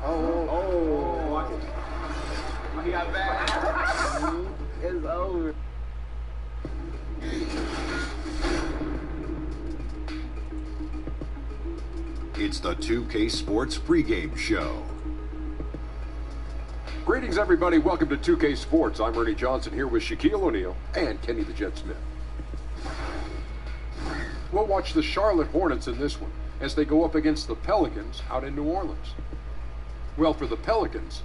Oh, watch it. He got back. It's over. It's the 2K Sports pregame show. Greetings, everybody. Welcome to 2K Sports. I'm Ernie Johnson here with Shaquille O'Neal and Kenny the Jet Smith. We'll watch the Charlotte Hornets in this one as they go up against the Pelicans out in New Orleans. Well, for the Pelicans,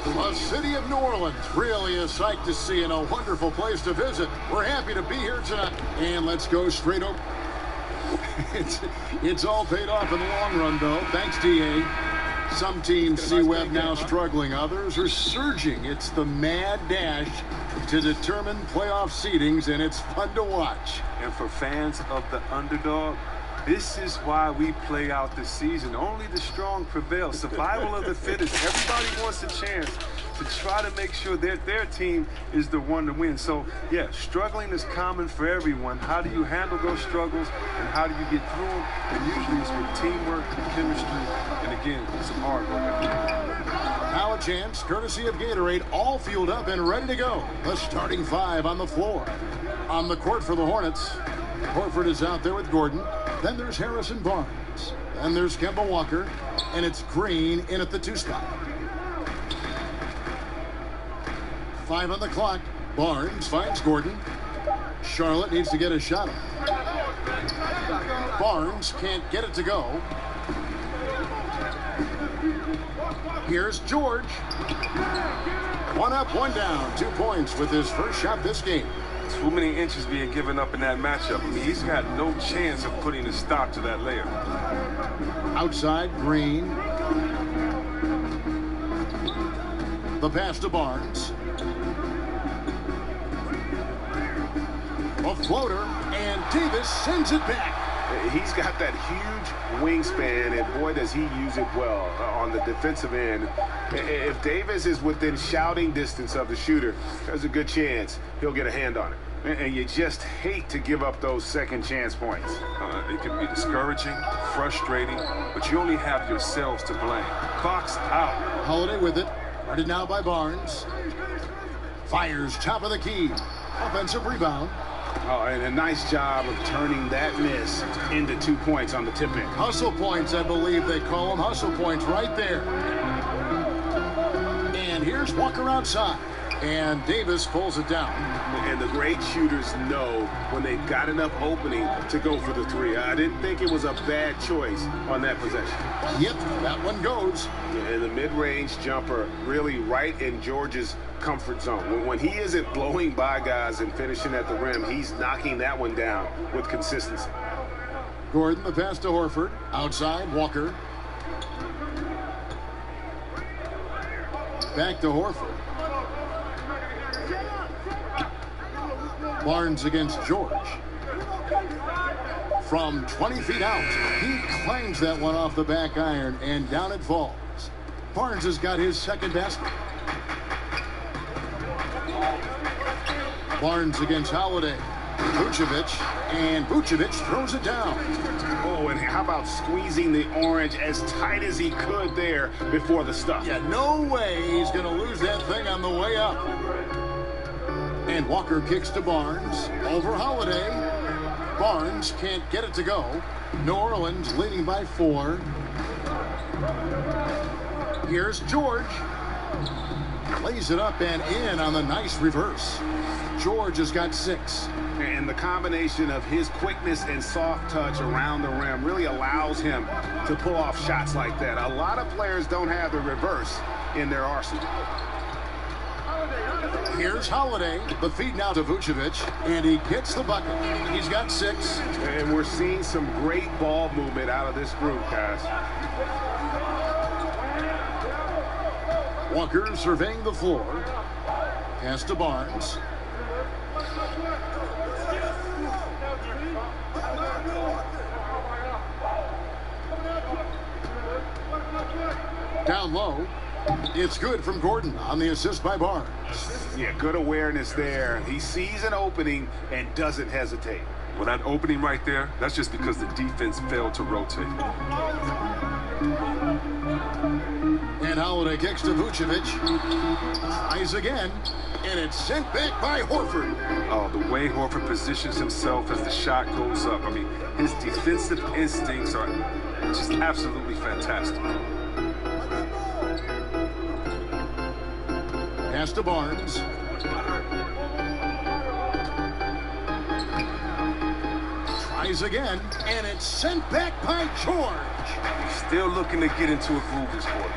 the city of New Orleans, really a sight to see and a wonderful place to visit. We're happy to be here tonight. And let's go straight over. It's all paid off in the long run, though. Thanks, DA. Some teams see Webb now struggling. Others are surging. It's the mad dash to determine playoff seedings, and it's fun to watch. And for fans of the underdog, this is why we play out the season. Only the strong prevail. Survival of the fittest. Everybody wants a chance to try to make sure that their team is the one to win. So, yeah, struggling is common for everyone. How do you handle those struggles, and how do you get through them? And usually it's with teamwork, chemistry, and again, some hard work. Now a chance, courtesy of Gatorade, all fueled up and ready to go. The starting five on the floor. On the court for the Hornets, Horford is out there with Gordon. Then there's Harrison Barnes. Then there's Kemba Walker. And it's Green in at the 2 spot. 5 on the clock. Barnes finds Gordon. Charlotte needs to get a shot up. Barnes can't get it to go. Here's George. 1 up, 1 down. 2 points with his first shot this game. Too many inches being given up in that matchup. I mean, he's got no chance of putting a stop to that layup. Outside, Green. The pass to Barnes. A floater, and Davis sends it back. He's got that huge wingspan, and boy, does he use it well on the defensive end. If Davis is within shouting distance of the shooter, there's a good chance he'll get a hand on it. And you just hate to give up those second chance points. It can be discouraging, frustrating, but you only have yourselves to blame. Clock's out. Holiday with it. Guarded now by Barnes. Fires top of the key. Offensive rebound. Oh, and a nice job of turning that miss into 2 points on the tip in. Hustle points, I believe they call them. Hustle points right there. And here's Walker outside. And Davis pulls it down. And the great shooters know when they've got enough opening to go for the 3. I didn't think it was a bad choice on that possession. Yep, that one goes. And the mid-range jumper really right in George's comfort zone. When he isn't blowing by guys and finishing at the rim, he's knocking that one down with consistency. Gordon, the pass to Horford. Outside, Walker. Back to Horford. Barnes against George. From 20 feet out, he claims that one off the back iron, and down it falls. Barnes has got his second basket. Barnes against Holiday. Vucevic, and Vucevic throws it down. Oh, and how about squeezing the orange as tight as he could there before the stuff? Yeah, no way he's going to lose that thing on the way up. And Walker kicks to Barnes. Over Holiday. Barnes can't get it to go. New Orleans leading by 4. Here's George. Lays it up and in on the nice reverse. George has got 6. And the combination of his quickness and soft touch around the rim really allows him to pull off shots like that. A lot of players don't have the reverse in their arsenal. Here's Holiday. The feed now to Vucevic, and he gets the bucket. He's got 6. And we're seeing some great ball movement out of this group, guys. Walker surveying the floor. Pass to Barnes. Down low. It's good from Gordon on the assist by Barnes. Yeah, good awareness there. He sees an opening and doesn't hesitate. Well, that opening right there, that's just because the defense failed to rotate. And Holiday kicks to Vucevic. Tries again. And it's sent back by Horford. Oh, the way Horford positions himself as the shot goes up. I mean, his defensive instincts are just absolutely fantastic. Pass to Barnes. Tries again, and it's sent back by George. Still looking to get into a groove this quarter.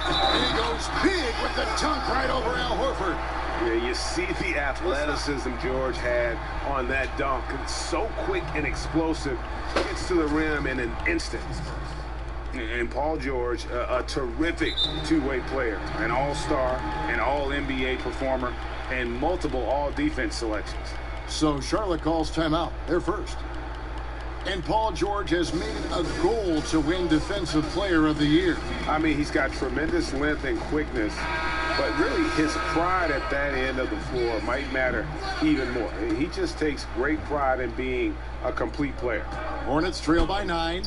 He goes big with the dunk right over Al Horford. Yeah, you see the athleticism George had on that dunk. It's so quick and explosive. Gets to the rim in an instant. And Paul George, a terrific two-way player, an all-star, an all-NBA performer, and multiple all-defense selections. So Charlotte calls timeout. They're first. And Paul George has made it a goal to win Defensive Player of the Year. I mean, he's got tremendous length and quickness, but really his pride at that end of the floor might matter even more. He just takes great pride in being a complete player. Hornets trail by 9.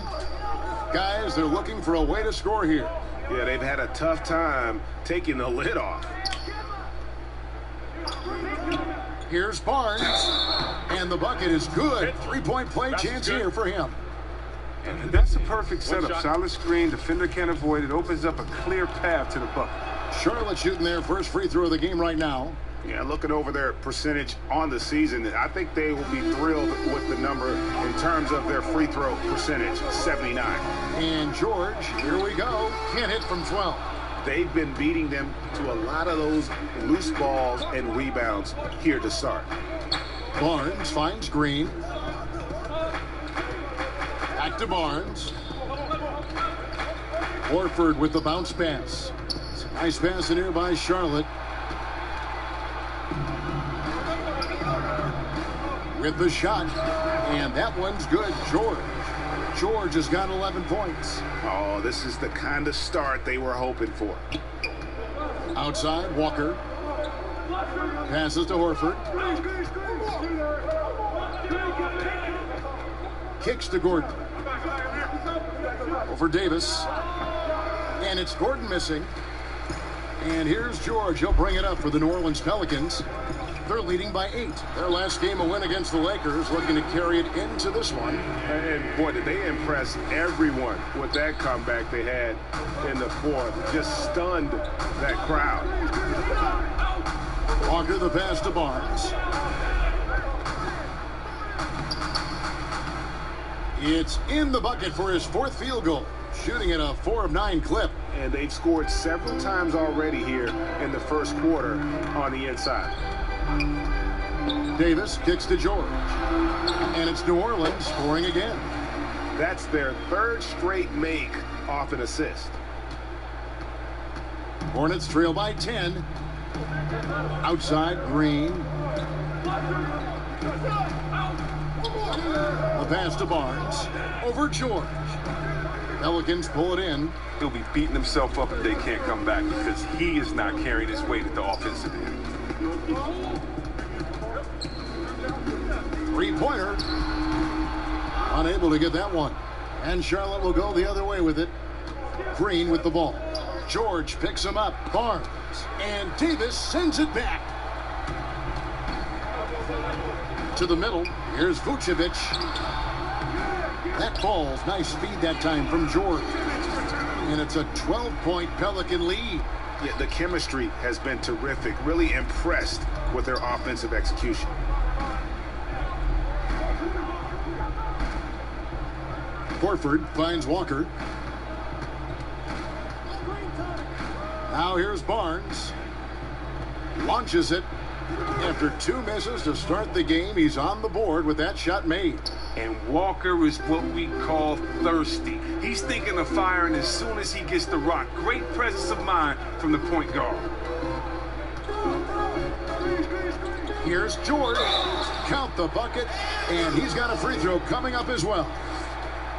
Guys, they're looking for a way to score here. Yeah, they've had a tough time taking the lid off. Here's Barnes, and the bucket is good. Three-point play chance here for him. And that's a perfect setup. Solid screen, defender can't avoid it. Opens up a clear path to the bucket. Charlotte shooting their first free throw of the game right now. Yeah, looking over their percentage on the season, I think they will be thrilled with the number in terms of their free throw percentage, 79. And George, here we go, can't hit from 12. They've been beating them to a lot of those loose balls and rebounds here to start. Barnes finds Green. Back to Barnes. Horford with the bounce pass. Nice pass in here by Charlotte. With the shot, and that one's good. George has got 11 points. Oh, this is the kind of start they were hoping for. Outside, Walker. Passes to Horford. Kicks to Gordon. Over Davis. And it's Gordon missing. And here's George. He'll bring it up for the New Orleans Pelicans. They're leading by 8. Their last game, a win against the Lakers, looking to carry it into this one. And boy, did they impress everyone with that comeback they had in the fourth. Just stunned that crowd. Walker the pass to Barnes. It's in the bucket for his 4th field goal. Shooting at a 4 of 9 clip. And they've scored several times already here in the first quarter on the inside. Davis kicks to George. And it's New Orleans scoring again. That's their 3rd straight make off an assist. Hornets trail by 10. Outside, Green. The pass to Barnes. Over George. Pelicans pull it in. He'll be beating himself up if they can't come back because he is not carrying his weight at the offensive end. Three-pointer. Unable to get that one. And Charlotte will go the other way with it. Green with the ball. George picks him up. Barnes. And Davis sends it back. To the middle. Here's Vucevic. That falls. Nice speed that time from George. And it's a 12-point Pelican lead. Yeah, the chemistry has been terrific. Really impressed with their offensive execution. Horford finds Walker. Now here's Barnes. Launches it. After 2 misses to start the game, he's on the board with that shot made. And Walker is what we call thirsty. He's thinking of firing as soon as he gets the rock. Great presence of mind from the point guard. Here's George. Count the bucket, and he's got a free throw coming up as well.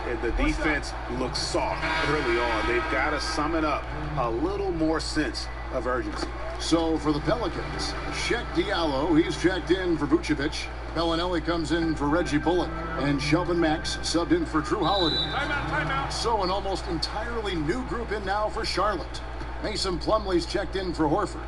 And the defense looks soft early on. They've got to sum it up. A little more sense of urgency. So for the Pelicans, Sheck Diallo, he's checked in for Vucevic. Bellinelli comes in for Reggie Bullock, and Shelvin Max subbed in for Drew Holiday. Timeout. So an almost entirely new group in now for Charlotte. Mason Plumlee's checked in for Horford.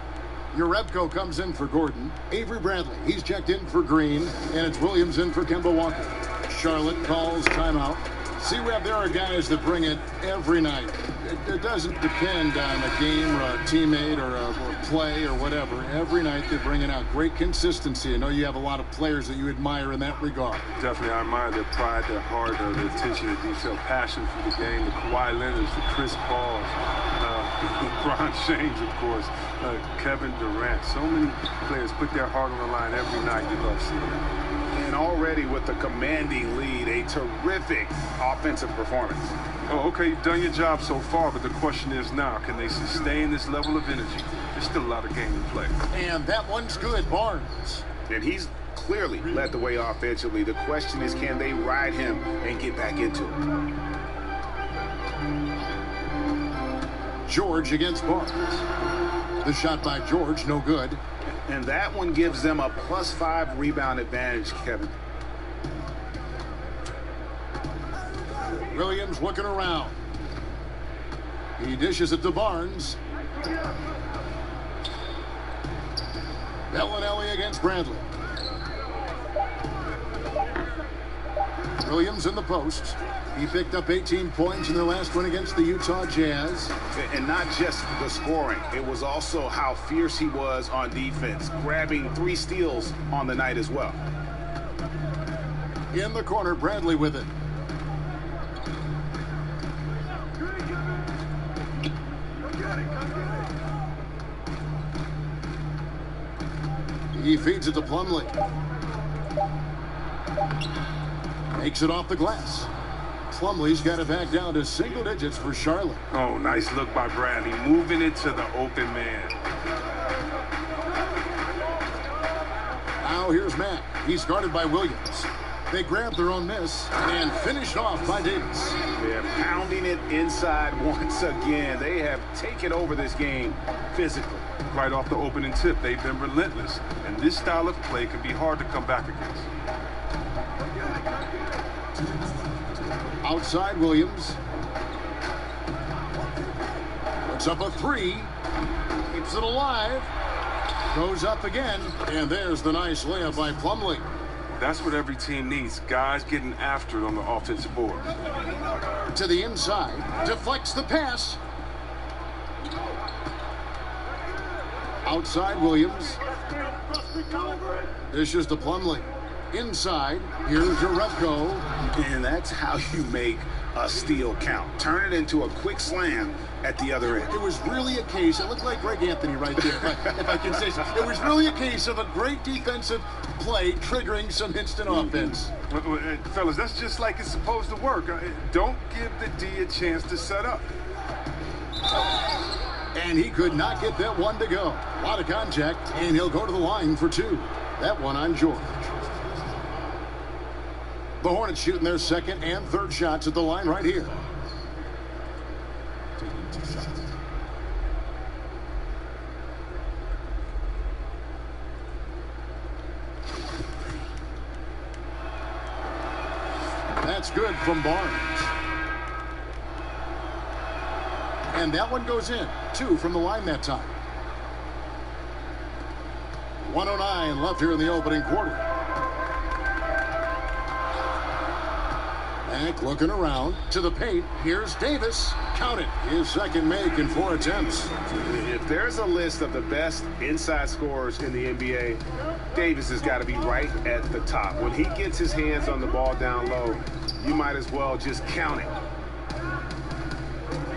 Urebko comes in for Gordon. Avery Bradley, he's checked in for Green, and it's Williams in for Kemba Walker. Charlotte calls timeout. See, Webb, there are guys that bring it every night. It doesn't depend on a game or a teammate or a play or whatever. Every night they bring it out. Great consistency. I know you have a lot of players that you admire in that regard. Definitely, I admire their pride, their heart, their attention to detail, passion for the game. The Kawhi Leonards, the Chris Pauls, LeBron James, of course, Kevin Durant. So many players put their heart on the line every night. You love seeing it. And already with a commanding lead, a terrific offensive performance. Oh, okay, you've done your job so far, but the question is now, can they sustain this level of energy? There's still a lot of game to play. And that one's good, Barnes. And he's clearly led the way offensively. The question is, can they ride him and get back into it? George against Barnes. The shot by George, no good. And that one gives them a +5 rebound advantage, Kevin. Williams looking around. He dishes it to Barnes. Bellinelli against Bradley. Williams in the post. He picked up 18 points in their last one against the Utah Jazz. And not just the scoring, it was also how fierce he was on defense, grabbing 3 steals on the night as well. In the corner, Bradley with it. He feeds it to Plumlee. Makes it off the glass. Plumlee's got it back down to single digits for Charlotte. Oh, nice look by Bradley, moving it to the open man. Now here's Matt. He's guarded by Williams. They grabbed their own miss and finished off by Davis. They're pounding it inside once again. They have taken over this game physically. Right off the opening tip, they've been relentless. And this style of play can be hard to come back against. Outside Williams. Puts up a 3. Keeps it alive. Goes up again. And there's the nice layup by Plumlee. That's what every team needs. Guys getting after it on the offensive board. To the inside. Deflects the pass. Outside Williams. Dishes to Plumlee. Inside, here's Urebko. And that's how you make a steal count. Turn it into a quick slam at the other end. It was really a case, it looked like Greg Anthony right there, if I can say so. It was really a case of a great defensive play triggering some instant offense. Fellas, that's just like it's supposed to work. Don't give the D a chance to set up. And he could not get that one to go. A lot of contact, and he'll go to the line for 2. That one on George. The Hornets shooting their second and third shots at the line right here. That's good from Barnes. And that one goes in. 2 from the line that time. 1:09 left here in the opening quarter. Mack looking around to the paint. Here's Davis. Count it. His second make in 4 attempts. If there's a list of the best inside scorers in the NBA, Davis has got to be right at the top. When he gets his hands on the ball down low, you might as well just count it.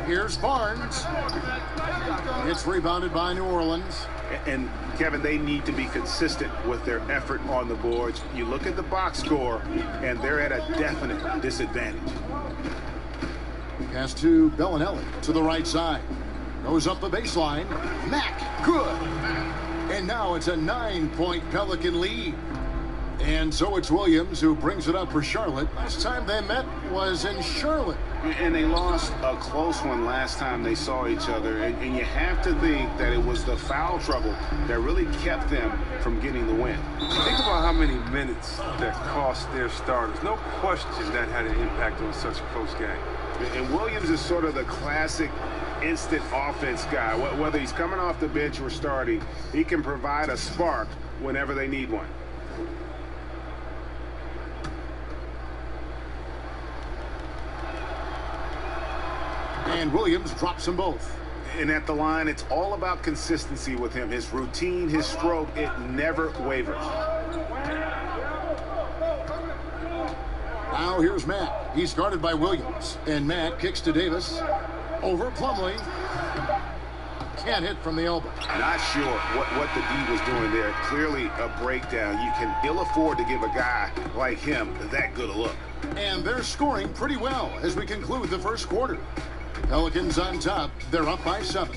Here's Barnes. It's rebounded by New Orleans. And Kevin, they need to be consistent with their effort on the boards. You look at the box score, and they're at a definite disadvantage. Pass to Bellinelli to the right side. Goes up the baseline. Mack, good. And now it's a 9-point Pelican lead. And so it's Williams who brings it up for Charlotte. Last time they met was in Charlotte. And they lost a close one last time they saw each other. And you have to think that it was the foul trouble that really kept them from getting the win. Think about how many minutes that cost their starters. No question that had an impact on such a close game. And Williams is sort of the classic instant offense guy. Whether he's coming off the bench or starting, he can provide a spark whenever they need one. And Williams drops them both. And at the line, it's all about consistency with him. His routine, his stroke, it never wavers. Now here's Matt. He's guarded by Williams. And Matt kicks to Davis. Over Plumlee. Can't hit from the elbow. Not sure what the D was doing there. Clearly a breakdown. You can ill afford to give a guy like him that good a look. And they're scoring pretty well as we conclude the first quarter. Pelicans on top. They're up by 7.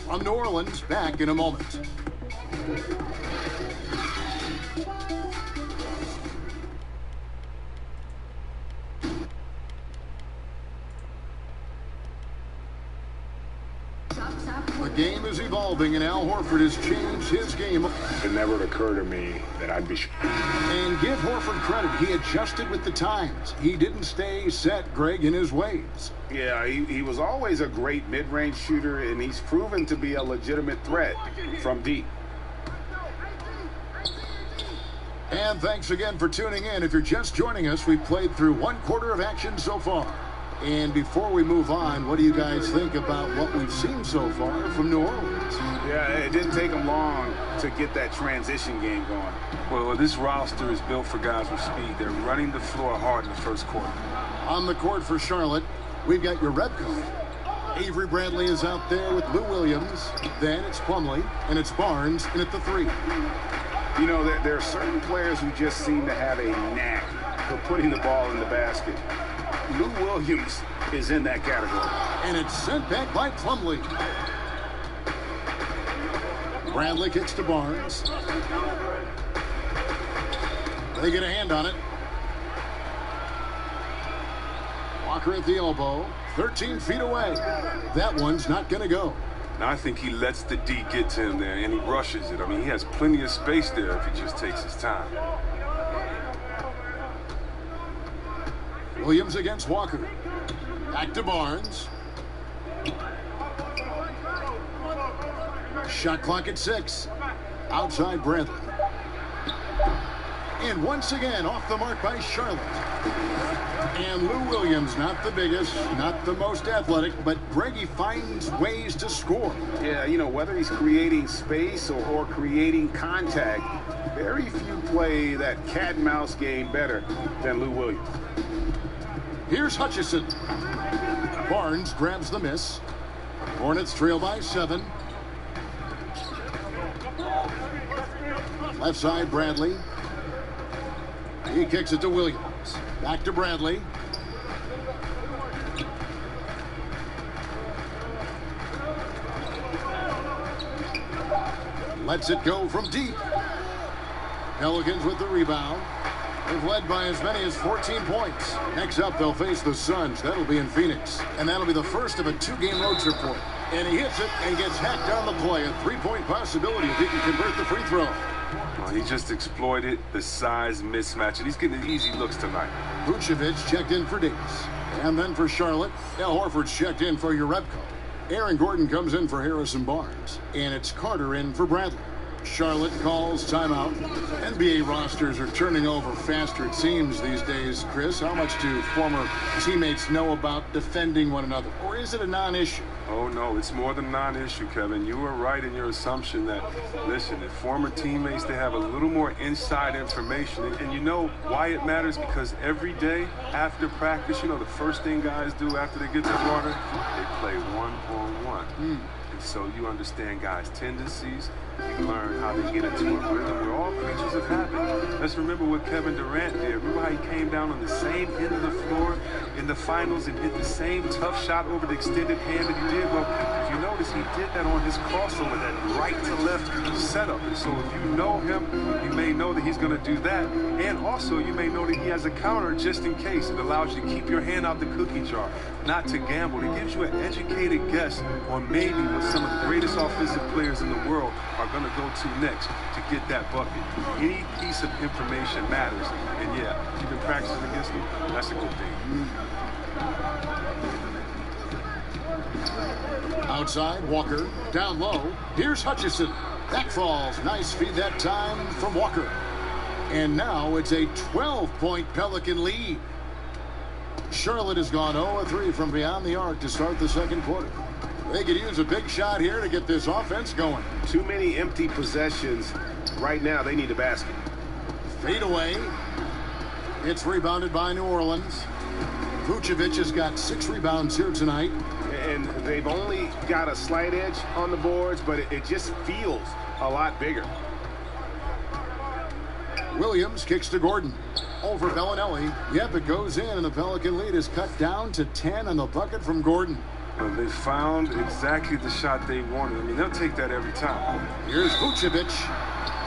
From New Orleans, back in a moment. The game is evolving, and Al Horford has changed his game. It never occurred to me that I'd be... And give Horford credit. He adjusted with the times. He didn't stay set, Greg, in his ways. Yeah, he was always a great mid-range shooter, and he's proven to be a legitimate threat from deep. And thanks again for tuning in. If you're just joining us, we've played through one quarter of action so far. And before we move on, what do you guys think about what we've seen so far from New Orleans? Yeah, it didn't take them long to get that transition game going. Well, this roster is built for guys with speed. They're running the floor hard in the first quarter. On the court for Charlotte, we've got your red coat. Avery Bradley is out there with Lou Williams. Then it's Plumlee, and it's Barnes, and at the 3. You know, there are certain players who just seem to have a knack for putting the ball in the basket. Lou Williams is in that category. And it's sent back by Plumlee. Bradley kicks to Barnes. They get a hand on it. Walker at the elbow. 13 feet away. That one's not going to go. Now, I think he lets the D get to him there, and he rushes it. I mean, he has plenty of space there if he just takes his time. Williams against Walker. Back to Barnes. Shot clock at 6. Outside Bradley. And once again, off the mark by Charlotte. And Lou Williams, not the biggest, not the most athletic, but Greggy finds ways to score. Yeah, you know, whether he's creating space or creating contact, very few play that cat and mouse game better than Lou Williams. Here's Hutchison. Barnes grabs the miss. Hornets trail by 7. Left side, Bradley. He kicks it to Williams. Back to Bradley. Lets it go from deep. Pelicans with the rebound. They've led by as many as 14 points. Next up, they'll face the Suns. That'll be in Phoenix. And that'll be the first of a 2-game road trip for him. And he hits it and gets hacked on the play. A 3-point possibility if he can convert the free throw. Well, he just exploited the size mismatch, and he's getting easy looks tonight. Vucevic checked in for Davis. And then for Charlotte, Al Horford's checked in for Urebko. Aaron Gordon comes in for Harrison Barnes. And it's Carter in for Bradley. Charlotte calls timeout. NBA rosters are turning over faster, it seems, these days. Chris, how much do former teammates know about defending one another? Or is it a non-issue? Oh, no, it's more than a non-issue, Kevin. You were right in your assumption that, listen, if former teammates, they have a little more inside information. And you know why it matters? Because every day after practice, you know, the first thing guys do after they get to the water, they play one-on-one. And so you understand guys' tendencies. You learn how they get into a rhythm. We're all creatures of habit. Let's remember what Kevin Durant did. Remember how he came down on the same end of the floor in the finals and hit the same tough shot over the extended hand that he did? Well, if you notice, he did that on his crossover, that right to left setup. And so if you know him, you may know that he's going to do that. And also, you may know that he has a counter just in case. It allows you to keep your hand out the cookie jar, not to gamble. It gives you an educated guess on maybe what some of the greatest offensive players in the world are going to go to next to get that bucket. Any piece of information matters. And yeah, you've been practicing against him. That's a good thing. Outside, Walker, down low. Here's Hutchison. That falls. Nice feed that time from Walker. And now it's a 12-point Pelican lead. Charlotte has gone 0-3 from beyond the arc to start the second quarter. They could use a big shot here to get this offense going. Too many empty possessions. Right now, they need a basket. Fade away. It's rebounded by New Orleans. Vucevic has got 6 rebounds here tonight. And they've only got a slight edge on the boards, but it just feels a lot bigger. Williams kicks to Gordon. Over Bellinelli. Yep, it goes in, and the Pelican lead is cut down to 10 on the bucket from Gordon. Well, they found exactly the shot they wanted. I mean, they'll take that every time. Here's Vucevic.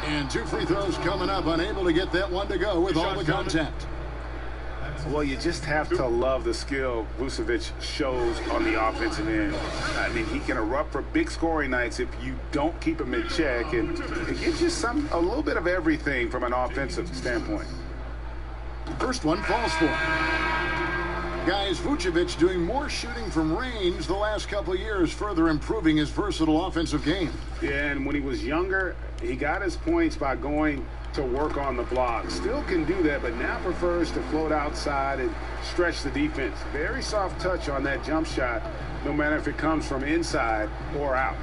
And 2 free throws coming up. Unable to get that one to go with all the contact. Well, you just have to love the skill Vucevic shows on the offensive end. I mean, he can erupt for big scoring nights if you don't keep him in check, and it gives you a little bit of everything from an offensive standpoint. First one falls for him. Guys, Vucevic doing more shooting from range the last couple of years, further improving his versatile offensive game. Yeah, and when he was younger, he got his points by going to work on the block. Still can do that, but now prefers to float outside and stretch the defense. Very soft touch on that jump shot, no matter if it comes from inside or out.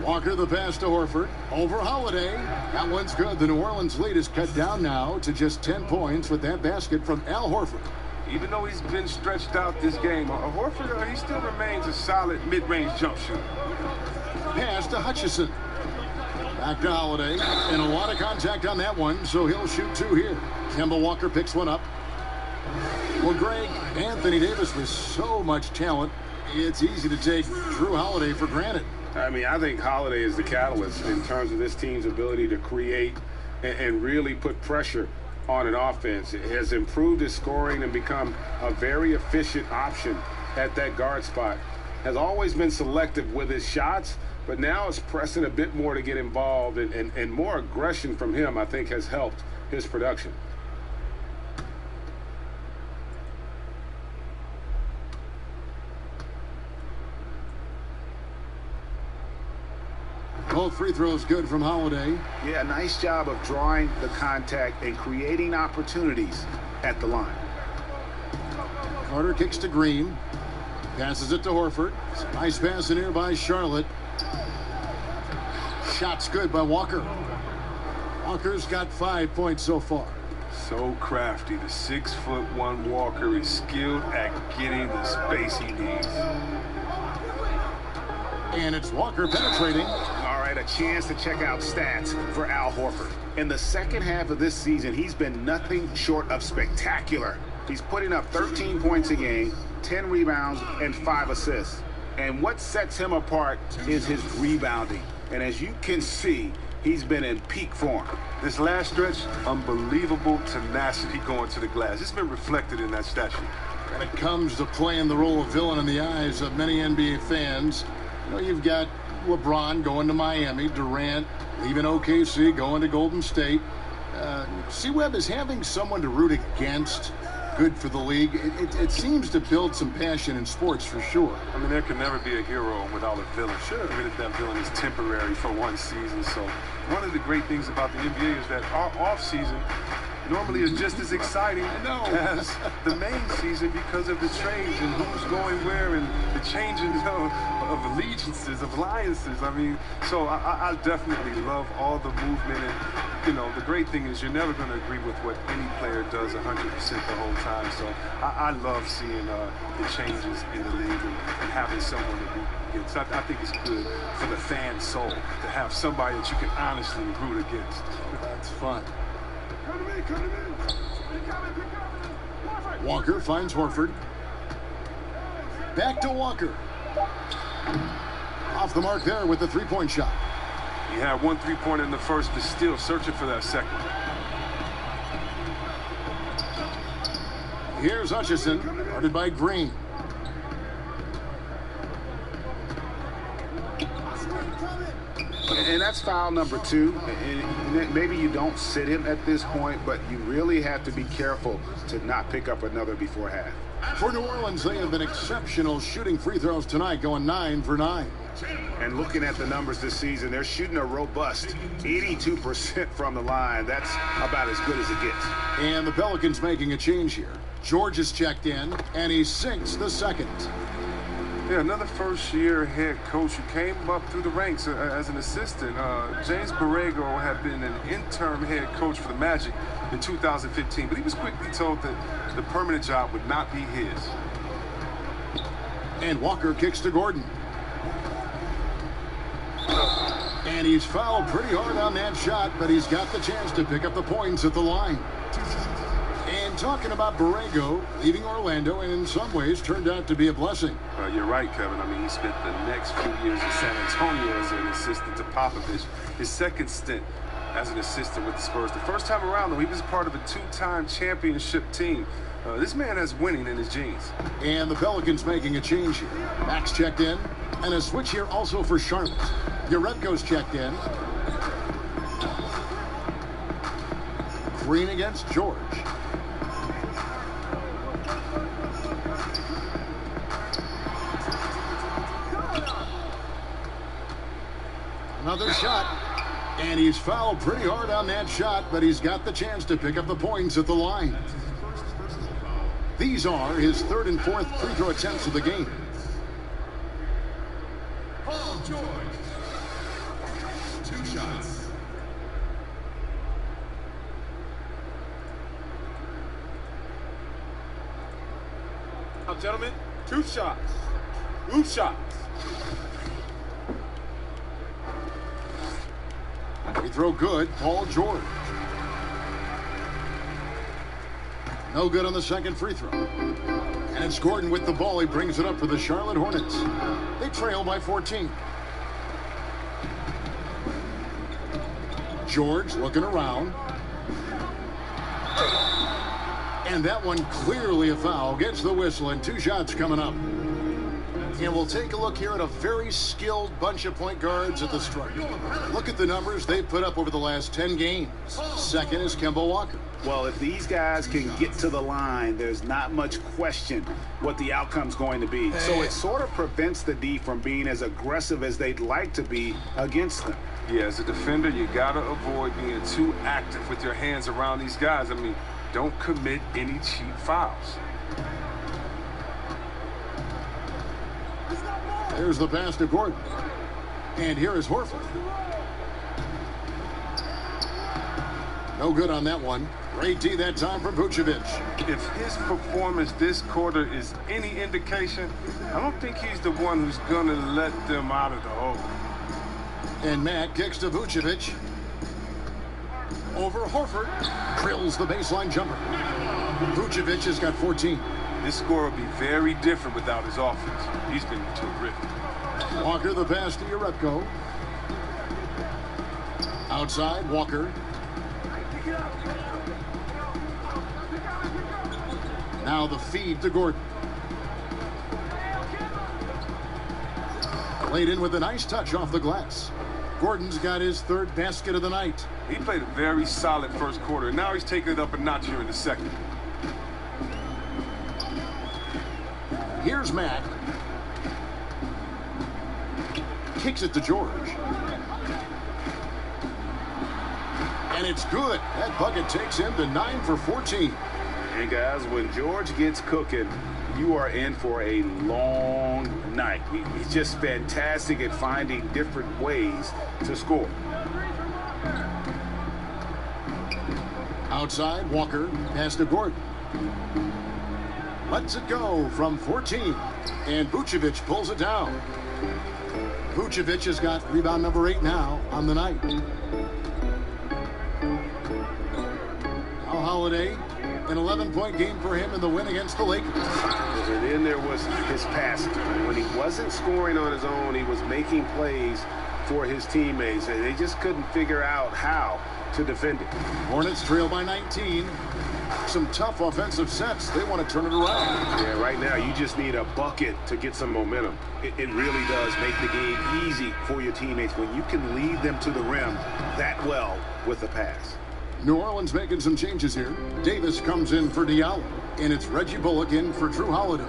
Walker the pass to Horford. Over Holiday. That one's good. The New Orleans lead is cut down now to just 10 points with that basket from Al Horford. Even though he's been stretched out this game, Horford, he still remains a solid mid-range jump shooter. Pass to Hutchison. Back to Holiday, and a lot of contact on that one, so he'll shoot 2 here. Kemba Walker picks one up. Well, Greg, Anthony Davis with so much talent, it's easy to take Drew Holiday for granted. I mean, I think Holiday is the catalyst in terms of this team's ability to create and really put pressure on an offense. It has improved his scoring and become a very efficient option at that guard spot. Has always been selective with his shots, but now it's pressing a bit more to get involved, and more aggression from him, I think, has helped his production. Both free throws good from Holiday. Yeah, nice job of drawing the contact and creating opportunities at the line. Carter kicks to Green. Passes it to Horford. Nice pass in here by Charlotte. Shot's good by Walker. Walker's got 5 points so far. So crafty. The 6'1" Walker is skilled at getting the space he needs. And it's Walker penetrating. All right, a chance to check out stats for Al Horford. In the second half of this season, he's been nothing short of spectacular. He's putting up 13 points a game, 10 rebounds, and 5 assists. And what sets him apart is his rebounding. And as you can see, he's been in peak form. This last stretch, unbelievable tenacity going to the glass. It's been reflected in that stat sheet. When it comes to playing the role of villain in the eyes of many NBA fans, you know, you've got LeBron going to Miami, Durant leaving OKC, going to Golden State. C-Webb is having someone to root against. Good for the league. It seems to build some passion in sports for sure. I mean, there can never be a hero without a villain. Sure. Even if that villain is temporary for one season. So one of the great things about the NBA is that our off season normally is just as exciting as the main season because of the trades and who's going where and the changing of allegiances, of alliances. I mean, so I definitely love all the movement. And, you know, the great thing is you're never going to agree with what any player does 100% the whole time. So I love seeing the changes in the league and having someone to root against. I think it's good for the fan soul to have somebody that you can honestly root against. That's fun. Walker finds Horford. Back to Walker. Off the mark there with the three-point shot. He had 1 3-pointer in the first, but still searching for that second. Here's Hutchison, guarded by Green. And that's foul number 2. And maybe you don't sit him at this point, but you really have to be careful to not pick up another before half. For New Orleans, they have been exceptional shooting free throws tonight, going 9 for 9. And looking at the numbers this season, they're shooting a robust 82% from the line. That's about as good as it gets. And the Pelicans making a change here. George is checked in, and he sinks the second. Yeah, another first-year head coach who came up through the ranks as an assistant. James Borrego had been an interim head coach for the Magic in 2015, but he was quickly told that the permanent job would not be his. And Walker kicks to Gordon. And he's fouled pretty hard on that shot, but he's got the chance to pick up the points at the line. And talking about Borrego leaving Orlando, and in some ways turned out to be a blessing. You're right, Kevin. I mean, he spent the next few years in San Antonio as an assistant to Popovich. His second stint as an assistant with the Spurs. The first time around, though, he was part of a 2-time championship team. This man has winning in his genes. And the Pelicans making a change here. Max checked in, and a switch here also for Charlotte. Uretko's checked in. Green against George. Another shot, and he's fouled pretty hard on that shot, but he's got the chance to pick up the points at the line. These are his 3rd and 4th free throw attempts of the game. Paul George, 2 shots. Now, gentlemen, 2 shots. 2 shots. Free throw good, Paul George. No good on the second free throw. And it's Gordon with the ball. He brings it up for the Charlotte Hornets. They trail by 14. George looking around. And that one clearly a foul. Gets the whistle, and 2 shots coming up. And we'll take a look here at a very skilled bunch of point guards at the stripe. Look at the numbers they've put up over the last 10 games. Second is Kemba Walker. Well, if these guys can get to the line, there's not much question what the outcome's going to be. So it sort of prevents the D from being as aggressive as they'd like to be against them. Yeah, as a defender, you got to avoid being too active with your hands around these guys. I mean, don't commit any cheap fouls. There's the pass to Gordon. And here is Horford. No good on that one. Great D that time from Vucevic. If his performance this quarter is any indication, I don't think he's the one who's going to let them out of the hole. And Matt kicks to Vucevic. Over Horford. Drills the baseline jumper. Vucevic has got 14. This score will be very different without his offense. He's been terrific. Walker the pass to Uretko. Outside, Walker. Now the feed to Gordon. Laid in with a nice touch off the glass. Gordon's got his 3rd basket of the night. He played a very solid first quarter. Now he's taking it up a notch here in the second. Here's Matt. Kicks it to George. And it's good. That bucket takes him to 9 for 14. And guys, when George gets cooking, you are in for a long night. He's just fantastic at finding different ways to score. Outside, Walker. Pass to Gordon. Lets it go from 14. And Vucevic pulls it down. Vucevic has got rebound number 8 now on the night. Now Holiday An 11-point game for him in the win against the Lakers. And then there was his passing. When he wasn't scoring on his own, he was making plays for his teammates, and they just couldn't figure out how to defend it. Hornets trail by 19. Some tough offensive sets. They want to turn it around. Yeah, right now you just need a bucket to get some momentum. It really does make the game easy for your teammates when you can lead them to the rim that well with the pass. New Orleans making some changes here. Davis comes in for Diallo, and it's Reggie Bullock in for Drew Holiday.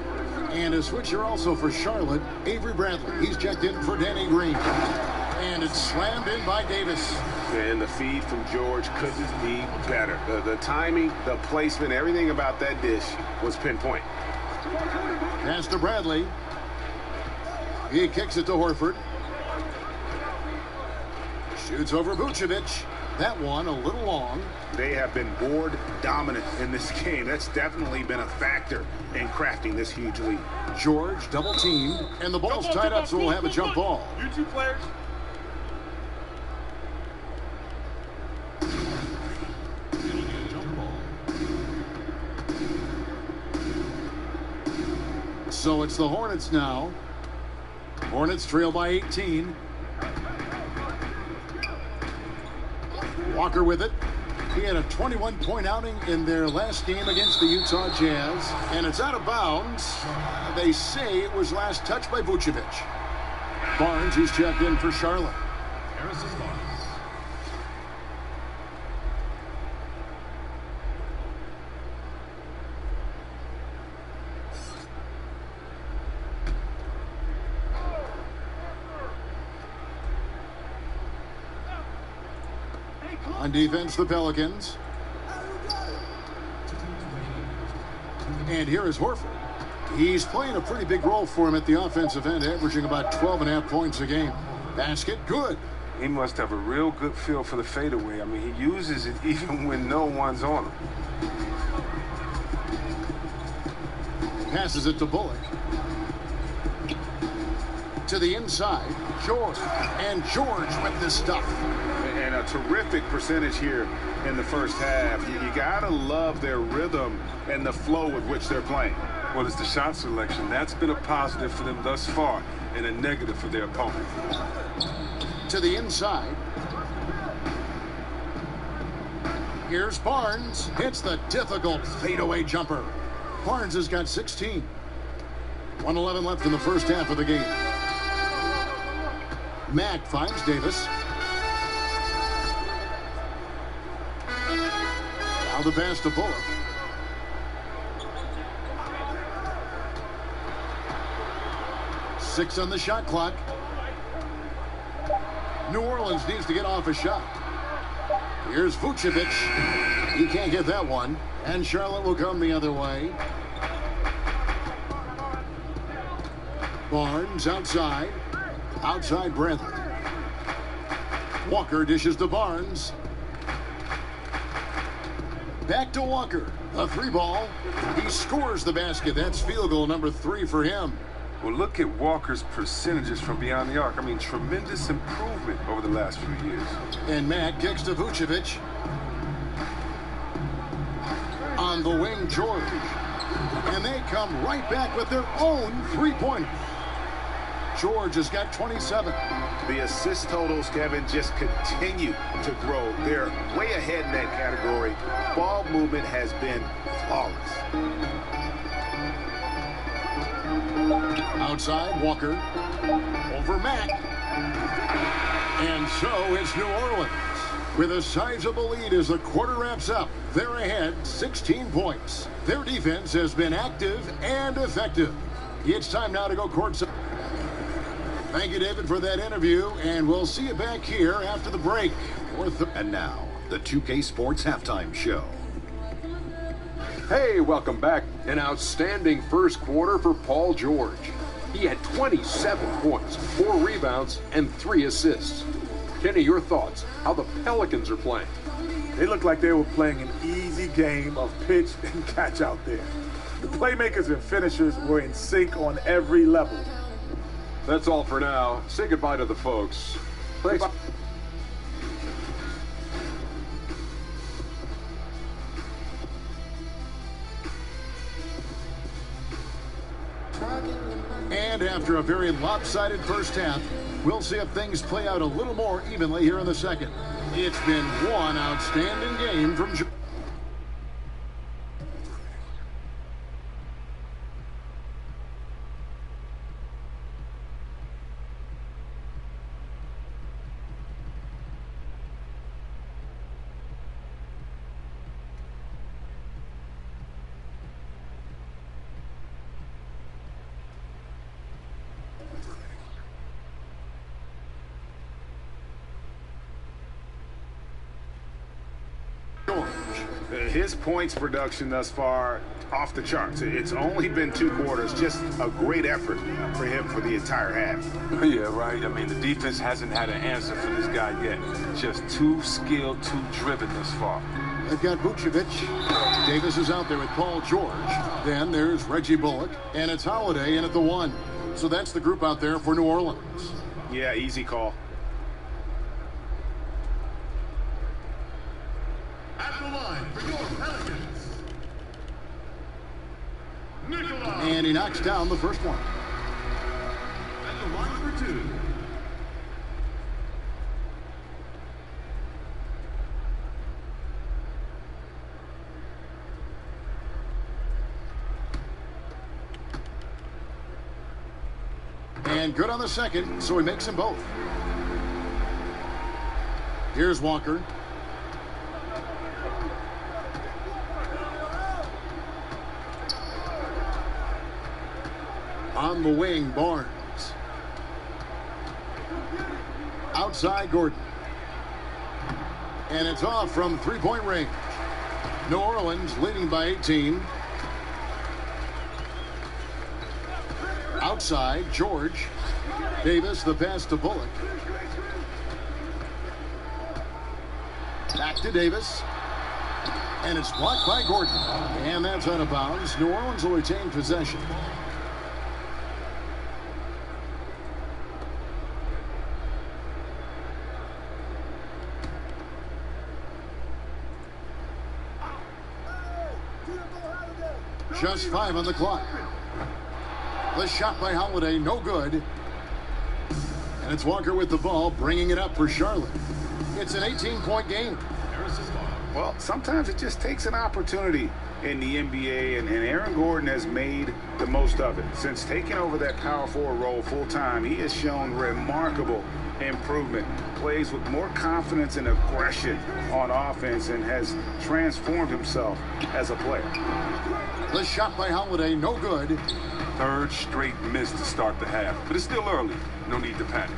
And a switcher also for Charlotte, Avery Bradley. He's checked in for Danny Green. And it's slammed in by Davis. And the feed from George couldn't be better. The timing, the placement, everything about that dish was pinpoint. Pass to Bradley. He kicks it to Horford. Shoots over Vucevic. That one a little long. They have been board dominant in this game. That's definitely been a factor in crafting this huge lead. George double teamed, and the ball's tied up, so we'll have a jump ball. You two players. So it's the Hornets now. Hornets trail by 18. Walker with it. He had a 21-point outing in their last game against the Utah Jazz. And it's out of bounds. They say it was last touched by Vucevic. Barnes, he's checked in for Charlotte. Harrison Barnes. On defense, the Pelicans. And here is Horford. He's playing a pretty big role for him at the offensive end, averaging about 12.5 points a game. Basket, good. He must have a real good feel for the fadeaway. I mean, he uses it even when no one's on him. Passes it to Bullock. To the inside, George. And George with this stuff. And a terrific percentage here in the first half. You got to love their rhythm and the flow with which they're playing. Well, it's the shot selection. That's been a positive for them thus far and a negative for their opponent. To the inside. Here's Barnes. Hits the difficult fadeaway jumper. Barnes has got 16. 1:11 left in the first half of the game. Mack finds Davis. Now the pass to Bullock. Six on the shot clock. New Orleans needs to get off a shot. Here's Vucevic. He can't get that one. And Charlotte will come the other way. Barnes outside. Outside Bradley. Walker dishes to Barnes. Back to Walker. A three ball. He scores the basket. That's field goal number 3 for him. Well, look at Walker's percentages from beyond the arc. I mean, tremendous improvement over the last few years. And Matt kicks to Vucevic. On the wing, George. And they come right back with their own three-pointer. George has got 27. The assist totals, Kevin, just continue to grow. They're way ahead in that category. Ball movement has been flawless. Outside, Walker. Over Mack. And so it's New Orleans with a sizable lead as the quarter wraps up. They're ahead 16 points. Their defense has been active and effective. It's time now to go courtside. Thank you, David, for that interview, and we'll see you back here after the break. And now, the 2K Sports Halftime Show. Hey, welcome back. An outstanding first quarter for Paul George. He had 27 points, 4 rebounds, and 3 assists. Kenny, your thoughts? How the Pelicans are playing? They look like they were playing an easy game of pitch and catch out there. The playmakers and finishers were in sync on every level. That's all for now. Say goodbye to the folks. Thanks. And after a very lopsided first half, we'll see if things play out a little more evenly here in the second. It's been one outstanding game from His points production thus far off the charts. It's only been 2 quarters, just a great effort for him for the entire half. Yeah, right. I mean, the defense hasn't had an answer for this guy yet. Just too skilled, too driven thus far. They've got Vucevic. Davis is out there with Paul George. Then there's Reggie Bullock. And it's Holiday in at the 1. So that's the group out there for New Orleans. Yeah, easy call. At the line for your Pelicans, Nikolai. And he knocks down the first one. At the line for 2. And good on the second, so he makes them both. Here's Walker. On the wing, Barnes. Outside, Gordon. And it's off from three-point range. New Orleans leading by 18. Outside, George. Davis, the pass to Bullock. Back to Davis. And it's blocked by Gordon. And that's out of bounds. New Orleans will retain possession. Just 5 on the clock. The shot by Holiday, no good. And it's Walker with the ball, bringing it up for Charlotte. It's an 18-point game. Well, sometimes it just takes an opportunity in the NBA, and Aaron Gordon has made the most of it. Since taking over that power forward role full-time, he has shown remarkable improvement. Plays with more confidence and aggression on offense and has transformed himself as a player. The shot by Holiday, no good. Third straight miss to start the half, but it's still early. No need to panic.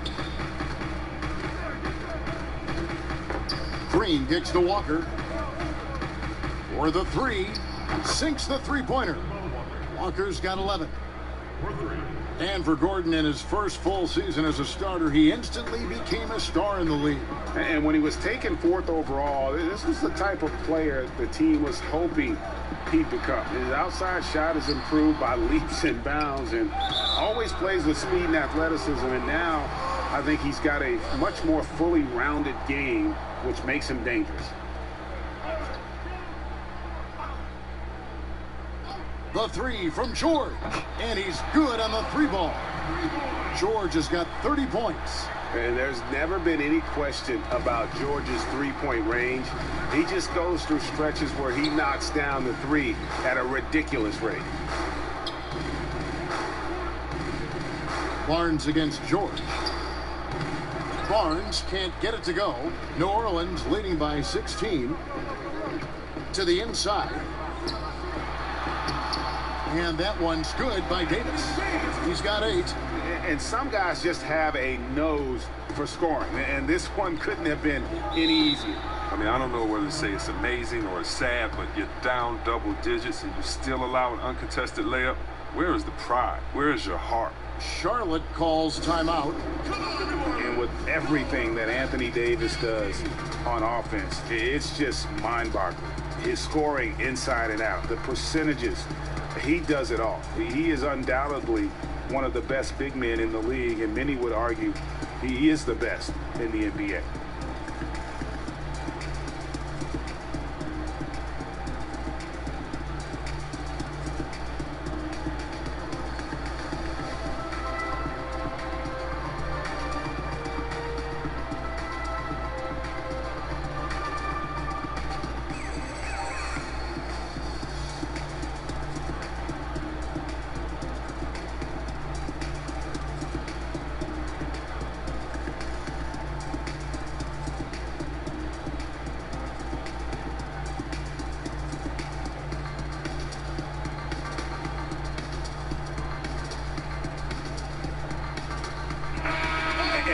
Green kicks to Walker. For the 3, sinks the three-pointer. Walker's got 11. And for Gordon, in his first full season as a starter, he instantly became a star in the league. And when he was taken 4th overall, this was the type of player the team was hoping he'd become. His outside shot has improved by leaps and bounds and always plays with speed and athleticism. And now I think he's got a much more fully rounded game, which makes him dangerous. The 3 from George, and he's good on the 3-ball. George has got 30 points. And there's never been any question about George's three-point range. He just goes through stretches where he knocks down the 3 at a ridiculous rate. Barnes against George. Barnes can't get it to go. New Orleans leading by 16. To the inside. And that one's good by Davis. He's got 8. And some guys just have a nose for scoring. And this one couldn't have been any easier. I mean, I don't know whether to say it's amazing or it's sad, but you're down double digits and you still allow an uncontested layup. Where is the pride? Where is your heart? Charlotte calls timeout. And with everything that Anthony Davis does on offense, it's just mind-boggling. His scoring inside and out, the percentages, he does it all. He is undoubtedly one of the best big men in the league, and many would argue he is the best in the NBA.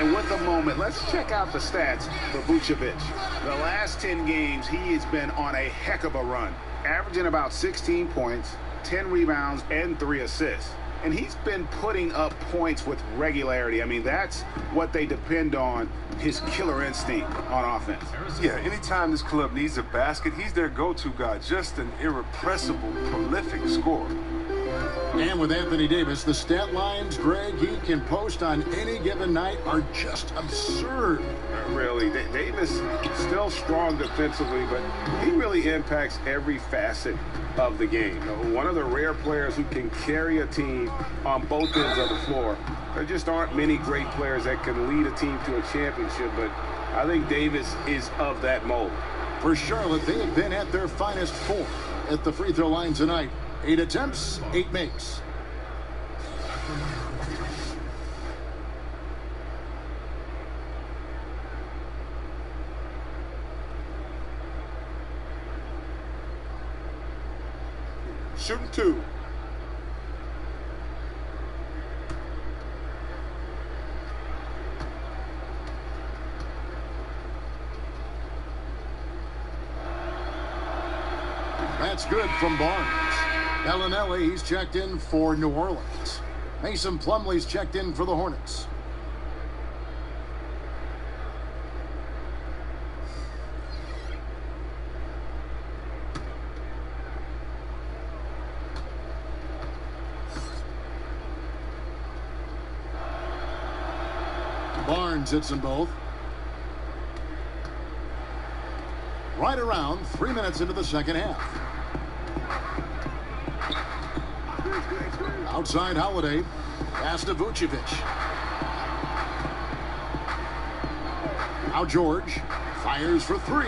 And with a moment, let's check out the stats for Vucevic. The last 10 games, he has been on a heck of a run, averaging about 16 points, 10 rebounds, and 3 assists. And he's been putting up points with regularity. I mean, that's what they depend on, his killer instinct on offense. Yeah, anytime this club needs a basket, he's their go-to guy. Just an irrepressible, prolific scorer. And with Anthony Davis, the stat lines, Greg, he can post on any given night are just absurd. Really, Davis still strong defensively, but he really impacts every facet of the game. One of the rare players who can carry a team on both ends of the floor. There just aren't many great players that can lead a team to a championship, but I think Davis is of that mold. For Charlotte, they have been at their finest 4 at the free throw line tonight. 8 attempts, 8 makes. Shooting 2. That's good from Barnes. Bellinelli, he's checked in for New Orleans. Mason Plumlee's checked in for the Hornets. Barnes hits them both. Right around 3 minutes into the second half. Outside Holiday. Pass to Vucevic. Now George fires for 3.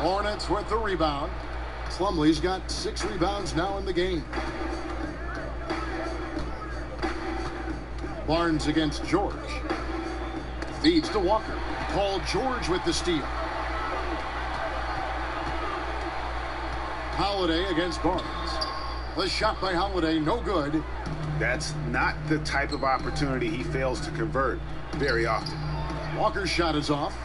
Hornets with the rebound. Plumlee's got 6 rebounds now in the game. Barnes against George. Feeds to Walker. Paul George with the steal. Holiday against Barnes. The shot by Holiday, no good. That's not the type of opportunity he fails to convert very often. Walker's shot is off.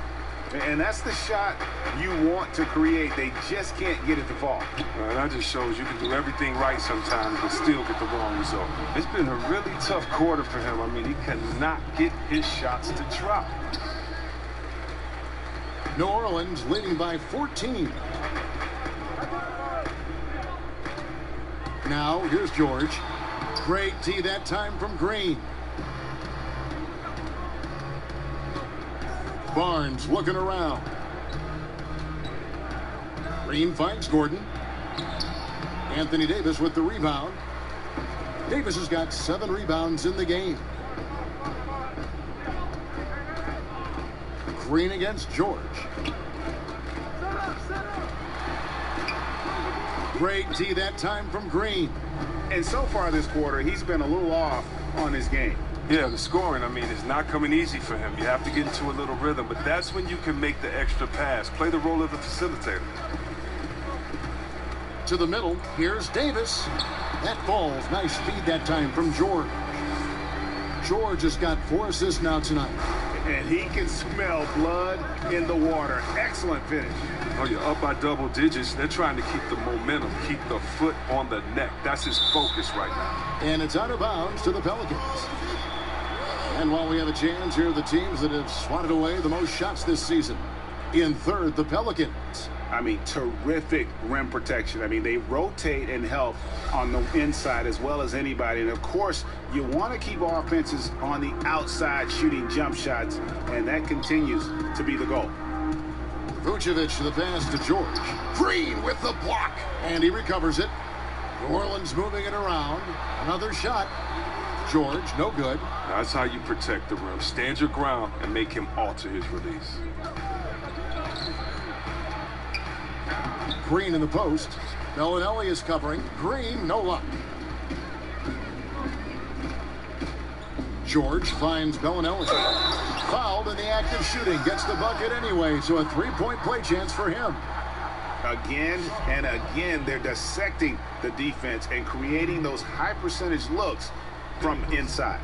And that's the shot you want to create. They just can't get it to fall. And that just shows you can do everything right sometimes but still get the wrong result. It's been a really tough quarter for him. I mean, he cannot get his shots to drop. New Orleans leading by 14. Now, here's George. Great D that time from Green. Barnes looking around. Green finds Gordon. Anthony Davis with the rebound. Davis has got 7 rebounds in the game. Green against George. Great D that time from Green. And so far this quarter, he's been a little off on his game. Yeah, the scoring, I mean, is not coming easy for him. You have to get into a little rhythm, but that's when you can make the extra pass. Play the role of the facilitator. To the middle, here's Davis. That falls. Nice feed that time from George. George has got 4 assists now tonight. And he can smell blood in the water. Excellent finish. Oh, you're up by double digits. They're trying to keep the momentum, keep the foot on the neck. That's his focus right now. And it's out of bounds to the Pelicans. And while we have a chance, here are the teams that have swatted away the most shots this season. In third, the Pelicans. I mean, terrific rim protection. I mean, they rotate and help on the inside as well as anybody. And, of course, you want to keep offenses on the outside shooting jump shots, and that continues to be the goal. Vucevic to the pass to George. Green with the block. And he recovers it. New Orleans moving it around. Another shot. George, no good. That's how you protect the rim. Stand your ground and make him alter his release. Green in the post. Bellinelli is covering. Green, no luck. George finds Bellinelli. Fouled in the act of shooting. Gets the bucket anyway, so a 3-point play chance for him. Again and again, they're dissecting the defense and creating those high percentage looks from inside.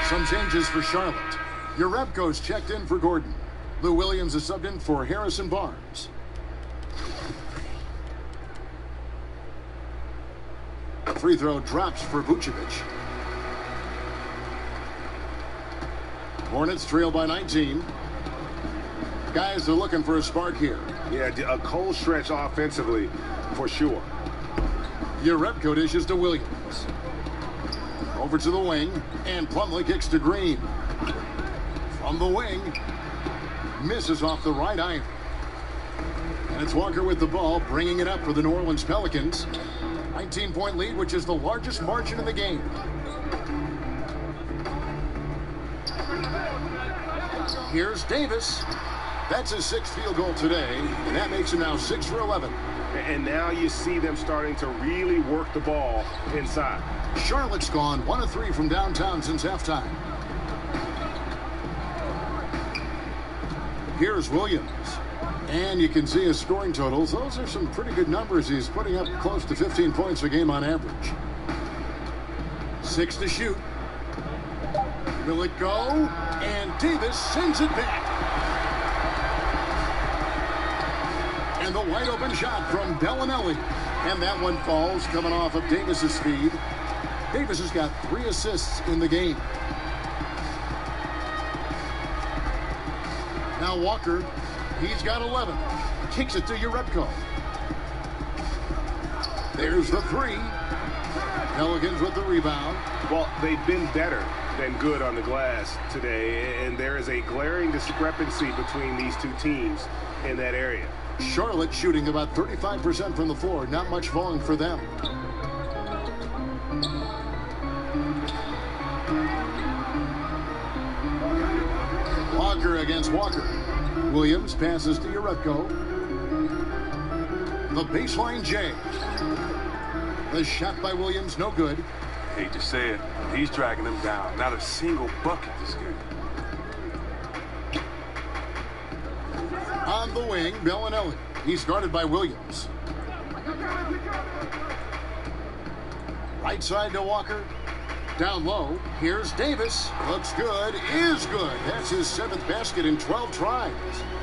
Some changes for Charlotte. Urepko's checked in for Gordon. Lou Williams is subbed in for Harrison Barnes. Free throw drops for Vucevic. Hornets trail by 19. Guys are looking for a spark here. Yeah, a cold stretch offensively for sure. Urepko dishes to Williams. Over to the wing, and Plumlee kicks to Green. From the wing, misses off the right iron. And it's Walker with the ball, bringing it up for the New Orleans Pelicans. 19-point lead, which is the largest margin in the game. Here's Davis. That's his 6th field goal today, and that makes him now 6 for 11. And now you see them starting to really work the ball inside. Charlotte's gone 1 of 3 from downtown since halftime. Here's Williams. And you can see his scoring totals. Those are some pretty good numbers. He's putting up close to 15 points a game on average. 6 to shoot. Will it go? And Davis sends it back. And the wide open shot from Bellinelli. And that one falls, coming off of Davis's speed. Davis has got 3 assists in the game. Now Walker, he's got 11. Kicks it to Urepko. There's the 3. Pelicans with the rebound. Well, they've been better than good on the glass today, and there is a glaring discrepancy between these two teams in that area. Charlotte shooting about 35% from the floor. Not much falling for them. Walker against Walker. Williams passes to Urepko. The baseline J. The shot by Williams, no good. Hate to say it, he's dragging them down. Not a single bucket this game. On the wing, Bellinelli. He's guarded by Williams. Right side to Walker. Down low. Here's Davis. Looks good. Is good. That's his 7th basket in 12 tries.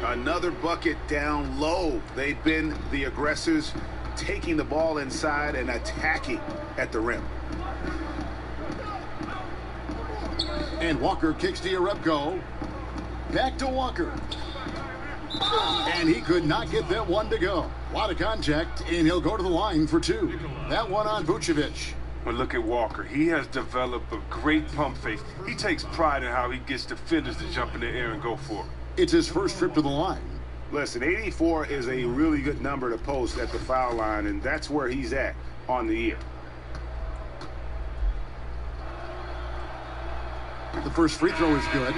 Another bucket down low. They've been the aggressors, taking the ball inside and attacking at the rim. And Walker kicks to Urepko. Back to Walker. And he could not get that one to go. A lot of contact, and he'll go to the line for 2. That one on Vucevic. But look at Walker. He has developed a great pump fake. He takes pride in how he gets defenders to jump in the air and go for it. It's his first trip to the line. Listen, 84 is a really good number to post at the foul line, and that's where he's at on the year. The first free throw is good.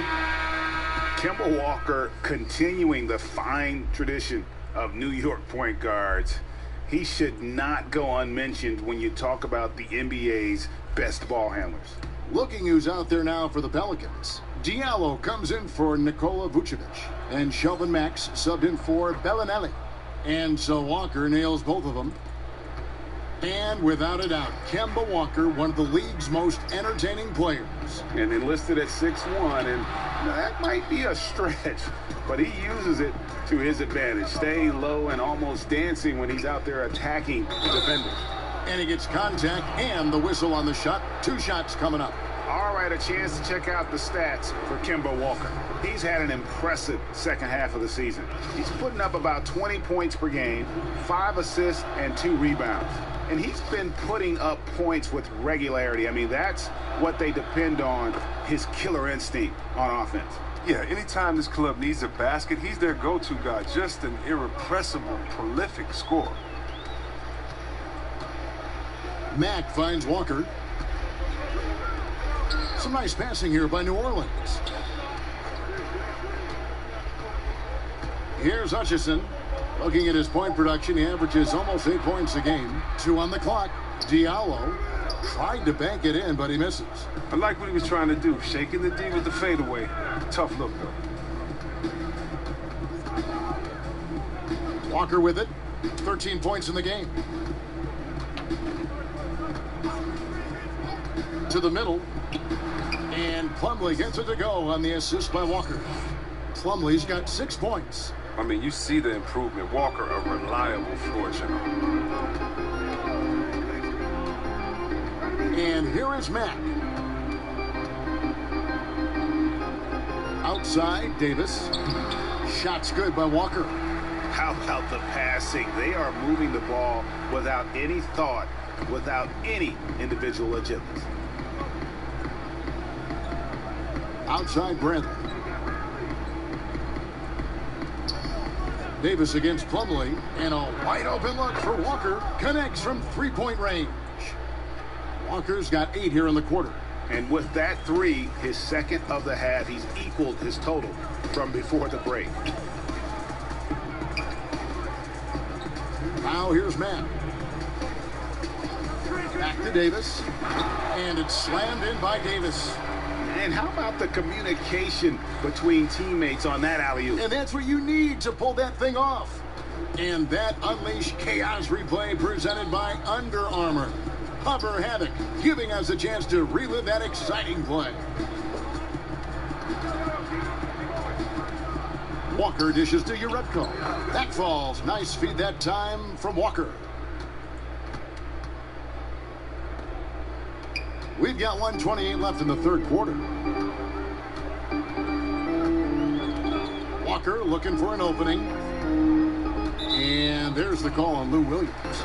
Kemba Walker continuing the fine tradition of New York point guards. He should not go unmentioned when you talk about the NBA's best ball handlers. Looking who's out there now for the Pelicans. Diallo comes in for Nikola Vucevic. And Shelvin Max subbed in for Bellinelli. And so Walker nails both of them. And without a doubt, Kemba Walker, one of the league's most entertaining players. And enlisted at 6'1", and that might be a stretch, but he uses it to his advantage, staying low and almost dancing when he's out there attacking defenders. And he gets contact and the whistle on the shot. 2 shots coming up. All right, a chance to check out the stats for Kemba Walker. He's had an impressive second half of the season. He's putting up about 20 points per game, 5 assists, and 2 rebounds. And he's been putting up points with regularity. I mean, that's what they depend on, his killer instinct on offense. Yeah, anytime this club needs a basket, he's their go-to guy. Just an irrepressible, prolific scorer. Mack finds Walker. Some nice passing here by New Orleans. Here's Hutchison. Looking at his point production, he averages almost 8 points a game. 2 on the clock. Diallo tried to bank it in, but he misses. I like what he was trying to do, shaking the D with the fadeaway. Tough look, though. Walker with it. 13 points in the game. To the middle. And Plumlee gets it to go on the assist by Walker. Plumlee's got 6 points. I mean, you see the improvement. Walker, a reliable floor general. And here is Mack. Outside, Davis. Shot's good by Walker. How about the passing? They are moving the ball without any thought, without any individual agility. Outside, Bradley. Davis against Plumlee, and a wide open look for Walker. Connects from three-point range. Walker's got 8 here in the quarter. And with that 3, his second of the half, he's equaled his total from before the break. Now here's Matt. Back to Davis. And it's slammed in by Davis. And how about the communication between teammates on that alley-oop? And that's what you need to pull that thing off. And that Unleash Chaos replay presented by Under Armour. Hover Havoc, giving us a chance to relive that exciting play. Walker dishes to Urebko. That falls. Nice feed that time from Walker. We've got 1:28 left in the third quarter. Walker looking for an opening. And there's the call on Lou Williams.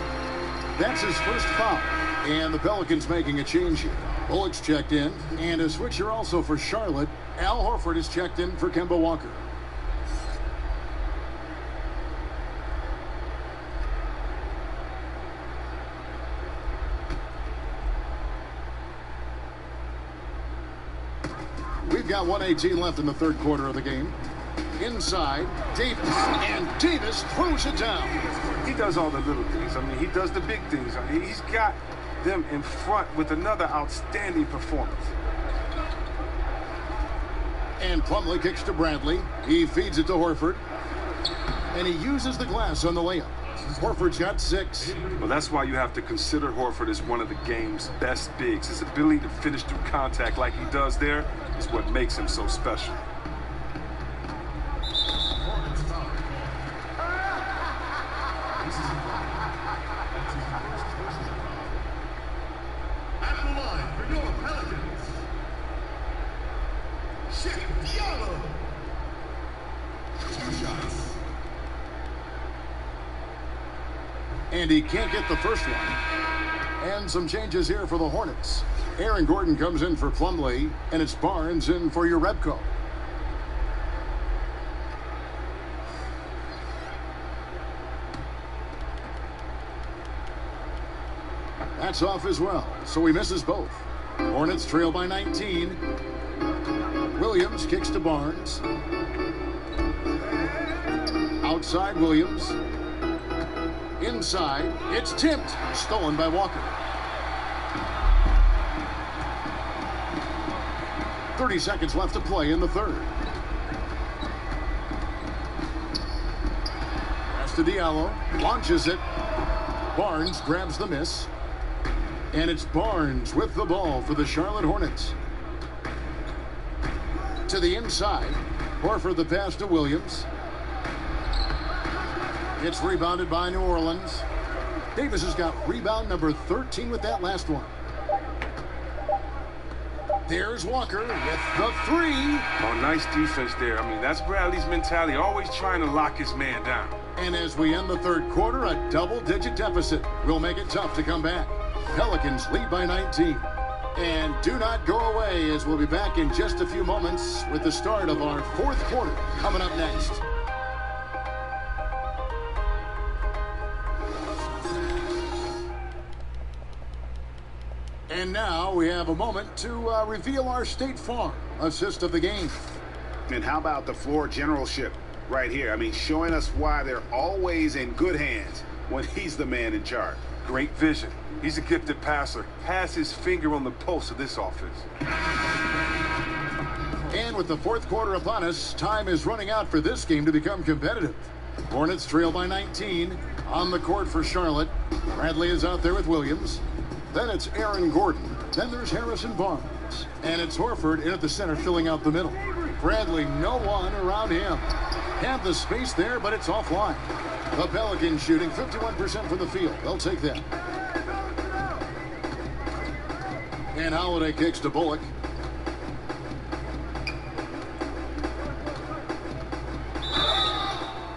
That's his first foul. And the Pelicans making a change here. Bullock's checked in. And a switcher also for Charlotte. Al Horford is checked in for Kemba Walker. We've got 1:18 left in the third quarter of the game. Inside, Davis, and Davis throws it down. He does all the little things. I mean, he does the big things. I mean, he's got them in front with another outstanding performance. And Plumlee kicks to Bradley. He feeds it to Horford. And he uses the glass on the layup. Horford's got 6. Well, that's why you have to consider Horford as one of the game's best bigs. His ability to finish through contact like he does there is what makes him so special. At the line for your Pelicans, Diallo. 2 shots. And he can't get the first one. And some changes here for the Hornets. Aaron Gordon comes in for Plumlee, and it's Barnes in for Urebko. That's off as well, so he misses both. Hornets trail by 19. Williams kicks to Barnes. Outside Williams. Inside, it's tipped. Stolen by Walker. 30 seconds left to play in the third. Pass to Diallo. Launches it. Barnes grabs the miss. And it's Barnes with the ball for the Charlotte Hornets. To the inside. Horford the pass to Williams. It's rebounded by New Orleans. Davis has got rebound number 13 with that last one. There's Walker with the 3. Oh, nice defense there. I mean, that's Bradley's mentality, always trying to lock his man down. And as we end the third quarter, a double-digit deficit will make it tough to come back. Pelicans lead by 19. And do not go away, as we'll be back in just a few moments with the start of our fourth quarter coming up next. And now we have a moment to reveal our State Farm assist of the game. And how about the floor generalship right here? I mean, showing us why they're always in good hands when he's the man in charge. Great vision. He's a gifted passer. Has his finger on the pulse of this offense. And with the fourth quarter upon us, time is running out for this game to become competitive. Hornets trail by 19. On the court for Charlotte. Bradley is out there with Williams. Then it's Aaron Gordon. Then there's Harrison Barnes. Pelicans. And it's Horford in at the center, filling out the middle. Bradley, no one around him. Have the space there, but it's offline. The Pelicans shooting 51% from the field. They'll take that. And Holiday kicks to Bullock.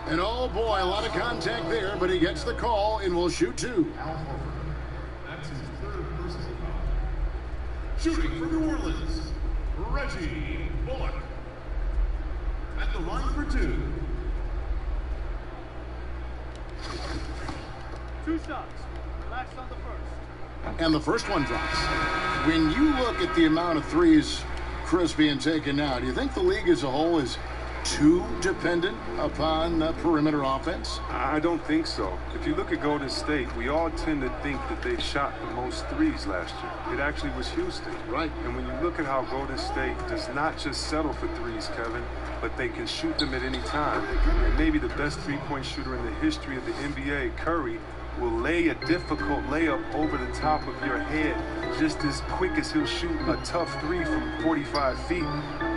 And oh boy, a lot of contact there, but he gets the call and will shoot two. That's his third personal foul. Shooting for New Orleans, Reggie Bullock. At the line for two. Two shots. Relax on the first. And the first one drops. When you look at the amount of threes Chris being taken now, do you think the league as a whole is too dependent upon perimeter offense? I don't think so. If you look at Golden State, we all tend to think that they shot the most threes last year. It actually was Houston. Right. And when you look at how Golden State does not just settle for threes, Kevin, but they can shoot them at any time. And maybe the best three-point shooter in the history of the NBA, Curry, will lay a difficult layup over the top of your head just as quick as he'll shoot a tough three from 45 feet.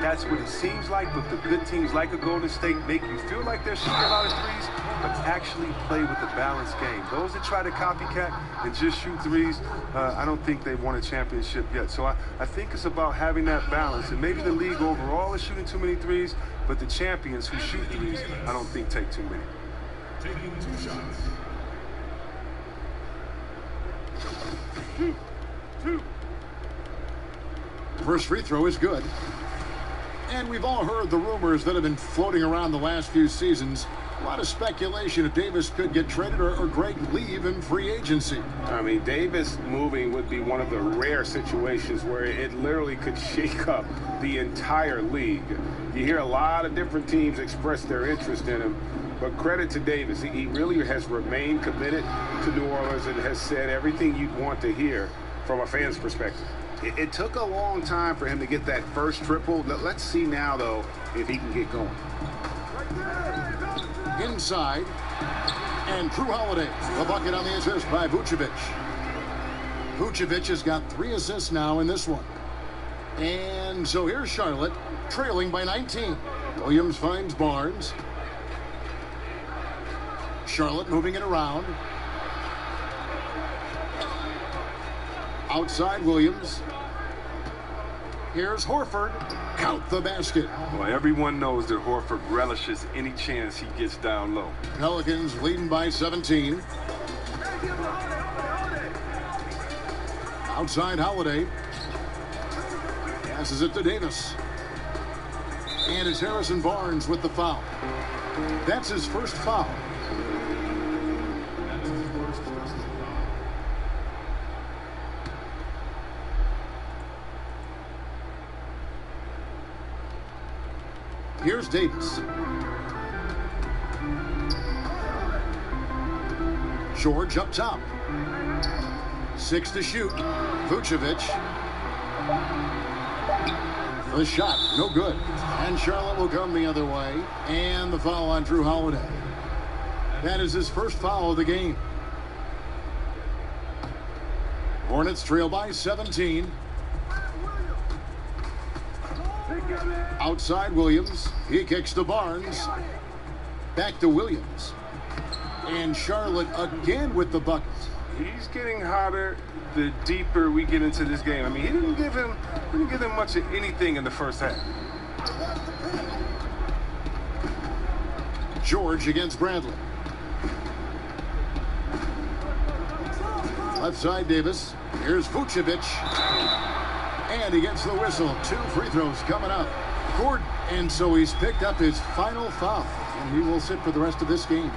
That's what it seems like, but the good teams like a Golden State make you feel like they're shooting a lot of threes, but actually play with a balanced game. Those that try to copycat and just shoot threes, I don't think they've won a championship yet. So I think it's about having that balance, and maybe the league overall is shooting too many threes, but the champions who shoot threes, I don't think take too many. Taking two shots. Two. First free throw is good. And we've all heard the rumors that have been floating around the last few seasons. A lot of speculation if Davis could get traded or Greg leave in free agency. I mean, Davis moving would be one of the rare situations where it literally could shake up the entire league. You hear a lot of different teams express their interest in him, but credit to Davis. He really has remained committed to New Orleans and has said everything you'd want to hear from a fan's perspective. It took a long time for him to get that first triple. Let's see now, though, if he can get going. Inside, and Drew Holiday, the bucket on the assist by Vucevic. Vucevic has got 3 assists now in this one. And so here's Charlotte, trailing by 19. Williams finds Barnes. Charlotte moving it around. Outside Williams. Here's Horford. Count the basket. Well, everyone knows that Horford relishes any chance he gets down low. Pelicans leading by 17. Outside Holiday. Passes it to Davis. And it's Harrison Barnes with the foul. That's his first foul. Here's Davis. George up top. 6 to shoot. Vucevic. The shot, no good. And Charlotte will come the other way. And the foul on Drew Holiday. That is his first foul of the game. Hornets trail by 17. Outside Williams. He kicks to Barnes. Back to Williams. And Charlotte again with the bucket. He's getting hotter the deeper we get into this game. I mean, he didn't give him much of anything in the first half. George against Bradley. Left side Davis. Here's Vucevic. And he gets the whistle. 2 free throws coming up. Gordon. And so he's picked up his final foul. And he will sit for the rest of this game.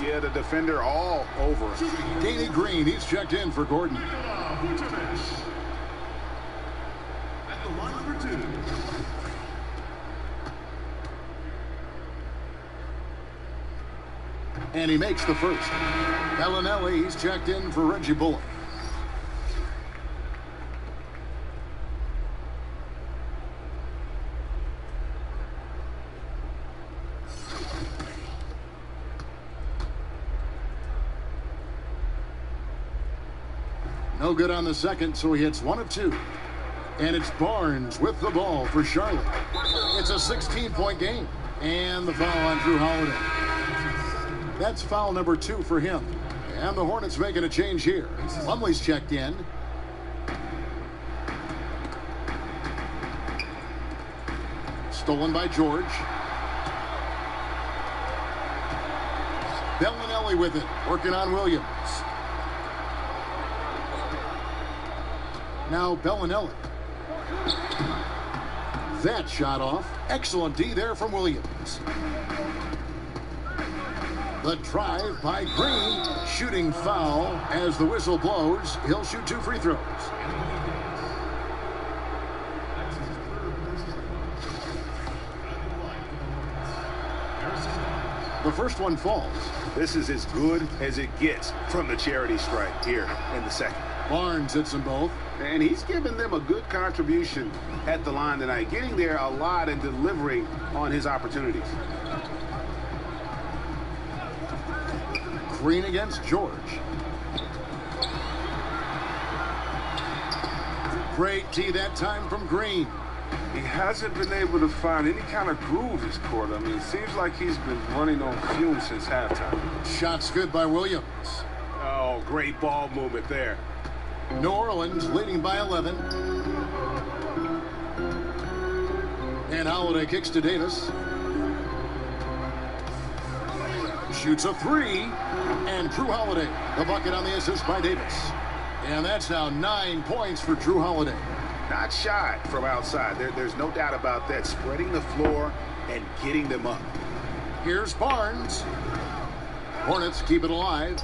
Yeah, the defender all over him. Danny Green, he's checked in for Gordon. Vucevic. At the line for 2. And he makes the first. Bellinelli, he's checked in for Reggie Bullock. No good on the second, so he hits 1 of 2. And it's Barnes with the ball for Charlotte. It's a 16-point game. And the foul on Drew Holiday. That's foul number 2 for him. And the Hornets making a change here. Lumley's checked in. Stolen by George. Bellinelli with it, working on Williams. Now Bellinelli. That shot off. Excellent D there from Williams. The drive by Green. Shooting foul as the whistle blows. He'll shoot 2 free throws. The first one falls. This is as good as it gets from the charity stripe here in the second. Barnes hits them both. And he's given them a good contribution at the line tonight, getting there a lot and delivering on his opportunities. Green against George. Great D that time from Green. He hasn't been able to find any kind of groove this quarter. I mean, it seems like he's been running on fumes since halftime. Shots good by Williams. Oh, great ball movement there. New Orleans leading by 11. And Holiday kicks to Davis. Shoots a 3. And Drew Holiday, the bucket on the assist by Davis. And that's now 9 points for Drew Holiday. Not shy from outside. There's no doubt about that. Spreading the floor and getting them up. Here's Barnes. Hornets keep it alive.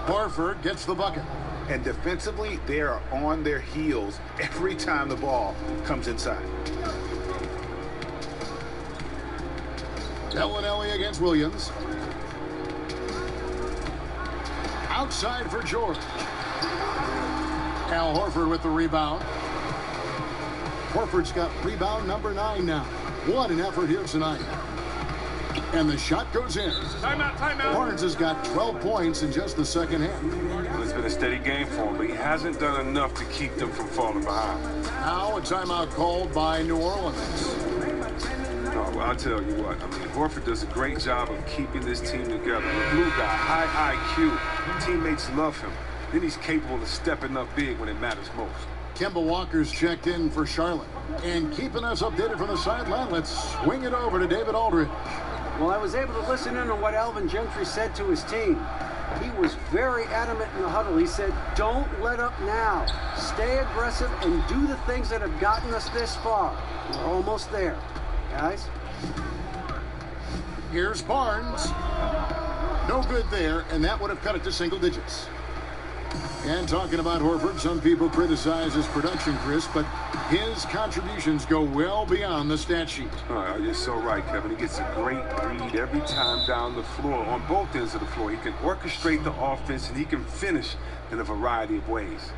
Horford gets the bucket. And defensively, they are on their heels every time the ball comes inside. Bellinelli against Williams. Outside for George. Al Horford with the rebound. Horford's got rebound number 9 now. What an effort here tonight. And the shot goes in. Timeout, timeout. Barnes has got 12 points in just the second half. Well, it's been a steady game for him, but he hasn't done enough to keep them from falling behind. Now a timeout called by New Orleans. Oh, well, I'll tell you what. I mean, Horford does a great job of keeping this team together. The blue guy, high IQ. Teammates love him. Then he's capable of stepping up big when it matters most. Kemba Walker's checked in for Charlotte. And keeping us updated from the sideline, let's swing it over to David Aldridge. Well, I was able to listen in on what Alvin Gentry said to his team. He was very adamant in the huddle. He said, don't let up now. Stay aggressive and do the things that have gotten us this far. We're almost there, guys. Here's Barnes. No good there, and that would have cut it to single digits. And talking about Horford, some people criticize his production, Chris, but his contributions go well beyond the stat sheet. You're so right, Kevin. He gets a great read every time down the floor, on both ends of the floor. He can orchestrate the offense, and he can finish in a variety of ways.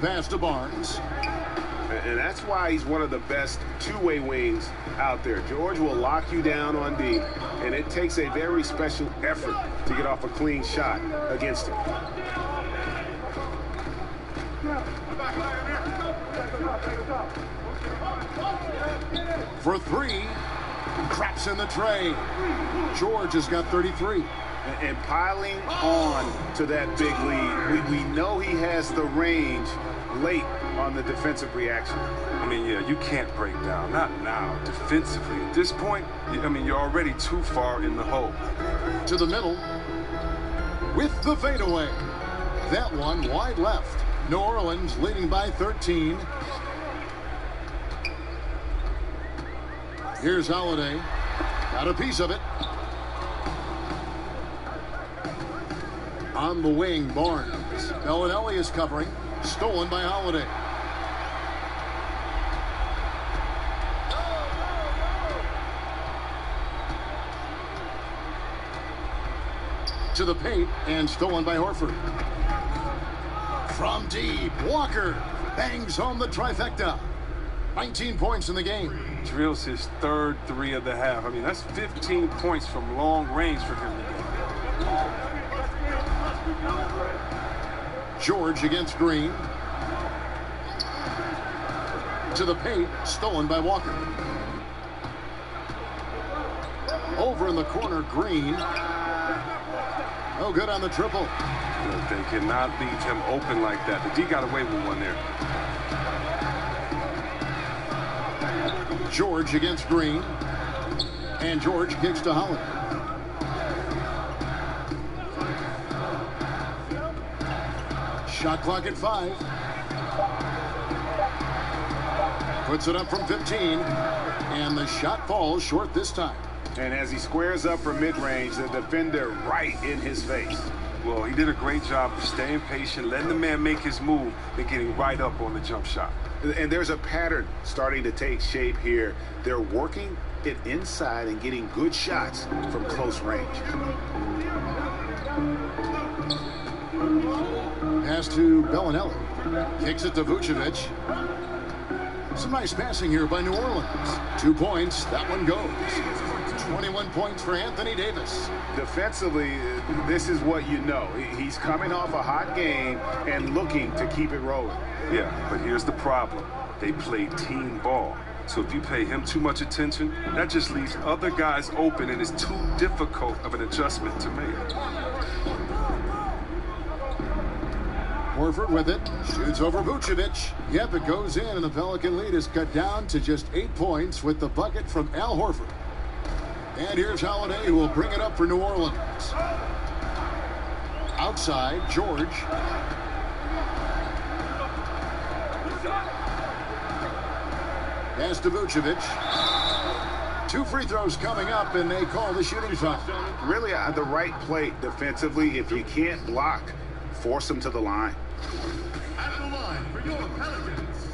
Pass to Barnes. And that's why he's one of the best two-way wings out there. George will lock you down on D, and it takes a very special effort to get off a clean shot against him. For 3, craps in the tray. George has got 33. And piling on to that big lead. We know he has the range late on the defensive reaction. I mean, yeah, you can't break down. Not now. Defensively. At this point, I mean, you're already too far in the hole. To the middle. With the fadeaway. That one wide left. New Orleans leading by 13. Here's Holiday. Got a piece of it. On the wing, Barnes. Bellinelli is covering. Stolen by Holiday. To the paint and stolen by Horford. From deep, Walker bangs home the trifecta. 19 points in the game. Drills his third three of the half. I mean, that's 15 points from long range for him today. George against Green. To the paint, stolen by Walker. Over in the corner, Green. No good on the triple. They cannot leave him open like that. The D got away with one there. George against Green. And George kicks to Holland. Shot clock at 5. Puts it up from 15. And the shot falls short this time. And as he squares up for mid-range, the defender right in his face. Well, he did a great job of staying patient, letting the man make his move, and getting right up on the jump shot. And there's a pattern starting to take shape here. They're working it inside and getting good shots from close range. Pass to Bellinelli. Kicks it to Vucevic. Some nice passing here by New Orleans. 2 points. That one goes. 21 points for Anthony Davis. Defensively, this is what you know. He's coming off a hot game and looking to keep it rolling. Yeah, but here's the problem. They play team ball. So if you pay him too much attention, that just leaves other guys open, and it's too difficult of an adjustment to make. Horford with it. Shoots over Vucevic. Yep, it goes in, and the Pelican lead is cut down to just 8 points with the bucket from Al Horford. And here's Holiday, who will bring it up for New Orleans. Outside, George. Pass to Vucevic. 2 free throws coming up, and they call the shooting foul. Really at the right play defensively. If you can't block, force them to the line. At the line for your Pelicans,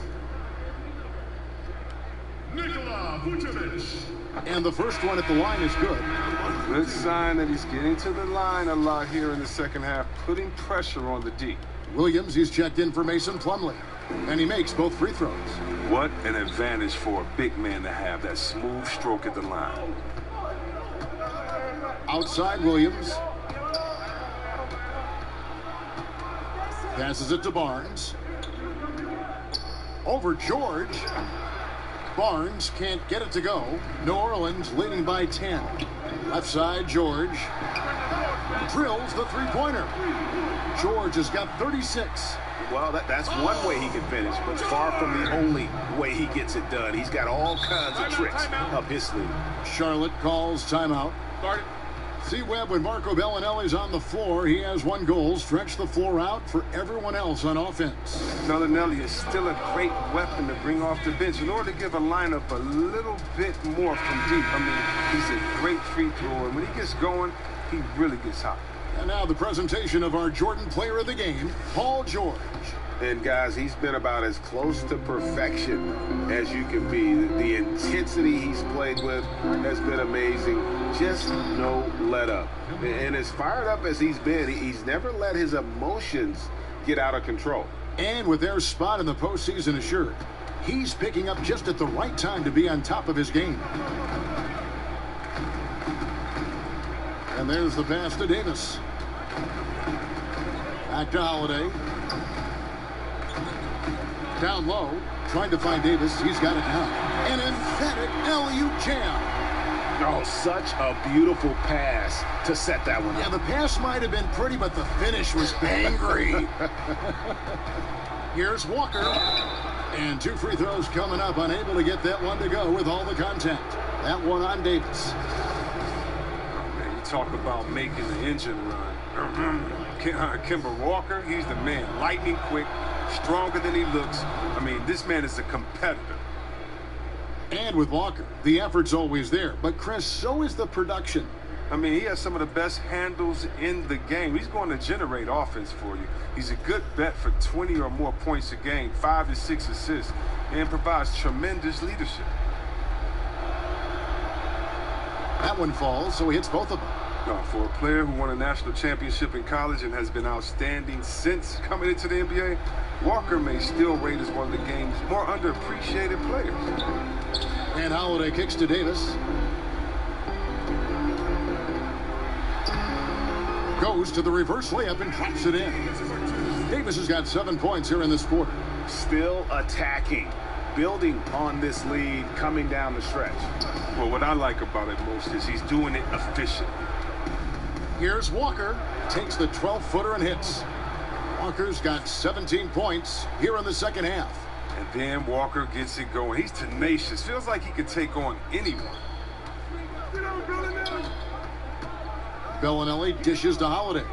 Nikola Vucevic. And the first one at the line is good. Good sign that he's getting to the line a lot here in the second half, putting pressure on the D. Williams, he's checked in for Mason Plumlee. And he makes both free throws. What an advantage for a big man to have, that smooth stroke at the line. Outside, Williams. Passes it to Barnes. Over George. Barnes can't get it to go. New Orleans leading by 10. Left side, George. Drills the three-pointer. George has got 36. Well, that's one way he can finish, but far from the only way he gets it done. He's got all kinds of tricks up his sleeve. Charlotte calls timeout. C-Webb, when Marco Bellinelli's on the floor, he has 1 goal. Stretch the floor out for everyone else on offense. Bellinelli is still a great weapon to bring off the bench in order to give a lineup a little bit more from deep. I mean, he's a great free thrower, and when he gets going, he really gets hot. And now the presentation of our Jordan Player of the Game, Paul George. And guys, he's been about as close to perfection as you can be. The intensity he's played with has been amazing. Just no let up. And as fired up as he's been, he's never let his emotions get out of control. And with their spot in the postseason assured, he's picking up just at the right time to be on top of his game. And there's the pass to Davis. Back to Holiday. Down low, trying to find Davis. He's got it now. An emphatic alley-oop jam. Oh, such a beautiful pass to set that one up. Yeah, the pass might have been pretty, but the finish was angry. Here's Walker. And 2 free throws coming up. Unable to get that one to go with all the contact. That one on Davis. Man, you talk about making the engine run. Kemba Walker, he's the man. Lightning quick, stronger than he looks. I mean, this man is a competitor. And with Walker, the effort's always there. But, Chris, so is the production. I mean, he has some of the best handles in the game. He's going to generate offense for you. He's a good bet for 20 or more points a game, 5 to 6 assists, and provides tremendous leadership. That one falls, so he hits both of them. No, for a player who won a national championship in college and has been outstanding since coming into the NBA, Walker may still rate as one of the game's more underappreciated players. And Holiday kicks to Davis. Goes to the reverse layup and drops it in. Davis has got 7 points here in this quarter. Still attacking, building on this lead coming down the stretch. Well, what I like about it most is he's doing it efficiently. Here's Walker. Takes the 12-footer and hits. Walker's got 17 points here in the second half. And then Walker gets it going. He's tenacious. Feels like he could take on anyone. Bellinelli dishes to Holiday.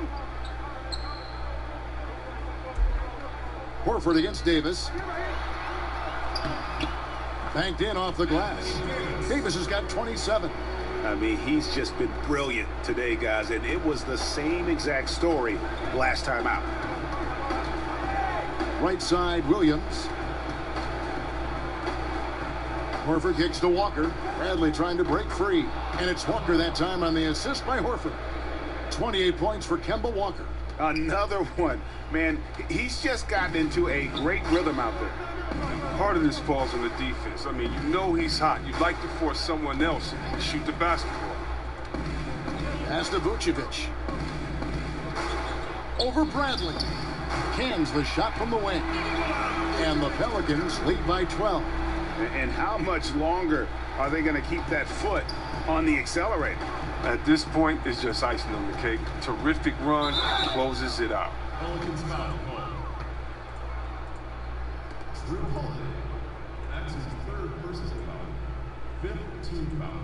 Horford against Davis. Banked in off the glass. Davis has got 27. I mean, he's just been brilliant today, guys, and it was the same exact story last time out. Right side, Williams. Horford kicks to Walker. Bradley trying to break free. And it's Walker that time on the assist by Horford. 28 points for Kemba Walker. Another one. Man, he's just gotten into a great rhythm out there. Part of this falls on the defense. I mean, you know he's hot. You'd like to force someone else to shoot the basketball. Pass to Vucevic. Over Bradley. Cans the shot from the wing. And the Pelicans lead by 12. And how much longer are they going to keep that foot on the accelerator? At this point, it's just icing on the cake. Terrific run, closes it out. Pelicans foul call. Drew Holiday. That's his third personal foul. Fifth team foul.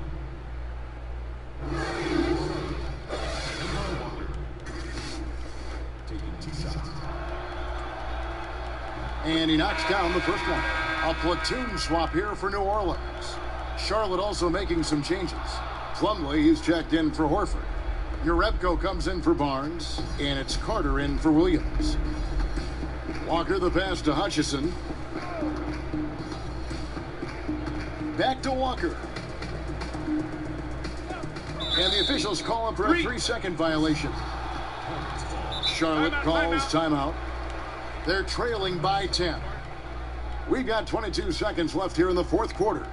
And Walker. Taking 2 shots. And he knocks down the first one. A platoon swap here for New Orleans. Charlotte also making some changes. Plumlee is checked in for Horford. Urebko comes in for Barnes. And it's Carter in for Williams. Walker the pass to Hutchison. Back to Walker. And the officials call him for a 3-second violation. Charlotte calls timeout. They're trailing by 10. We've got 22 seconds left here in the fourth quarter.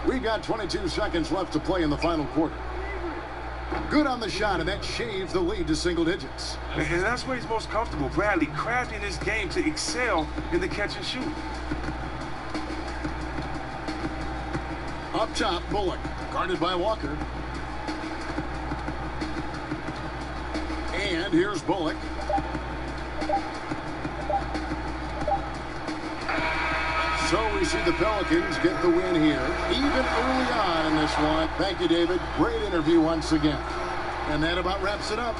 We've got 22 seconds left to play in the final quarter. Good on the shot, and that shaves the lead to single digits. And that's where he's most comfortable. Bradley crafting his game to excel in the catch and shoot. Up top, Bullock, guarded by Walker. And here's Bullock. So we see the Pelicans get the win here, even early on in this one. Thank you, David. Great interview once again. And that about wraps it up.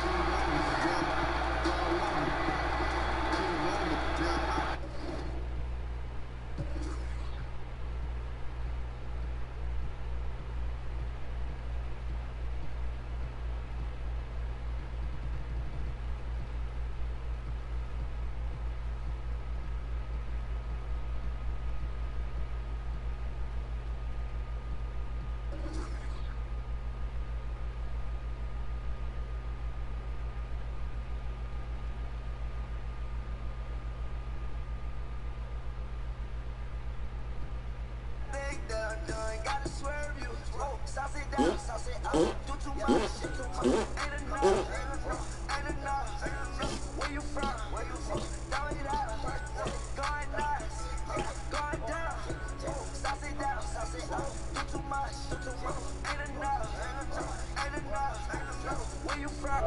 Where you from?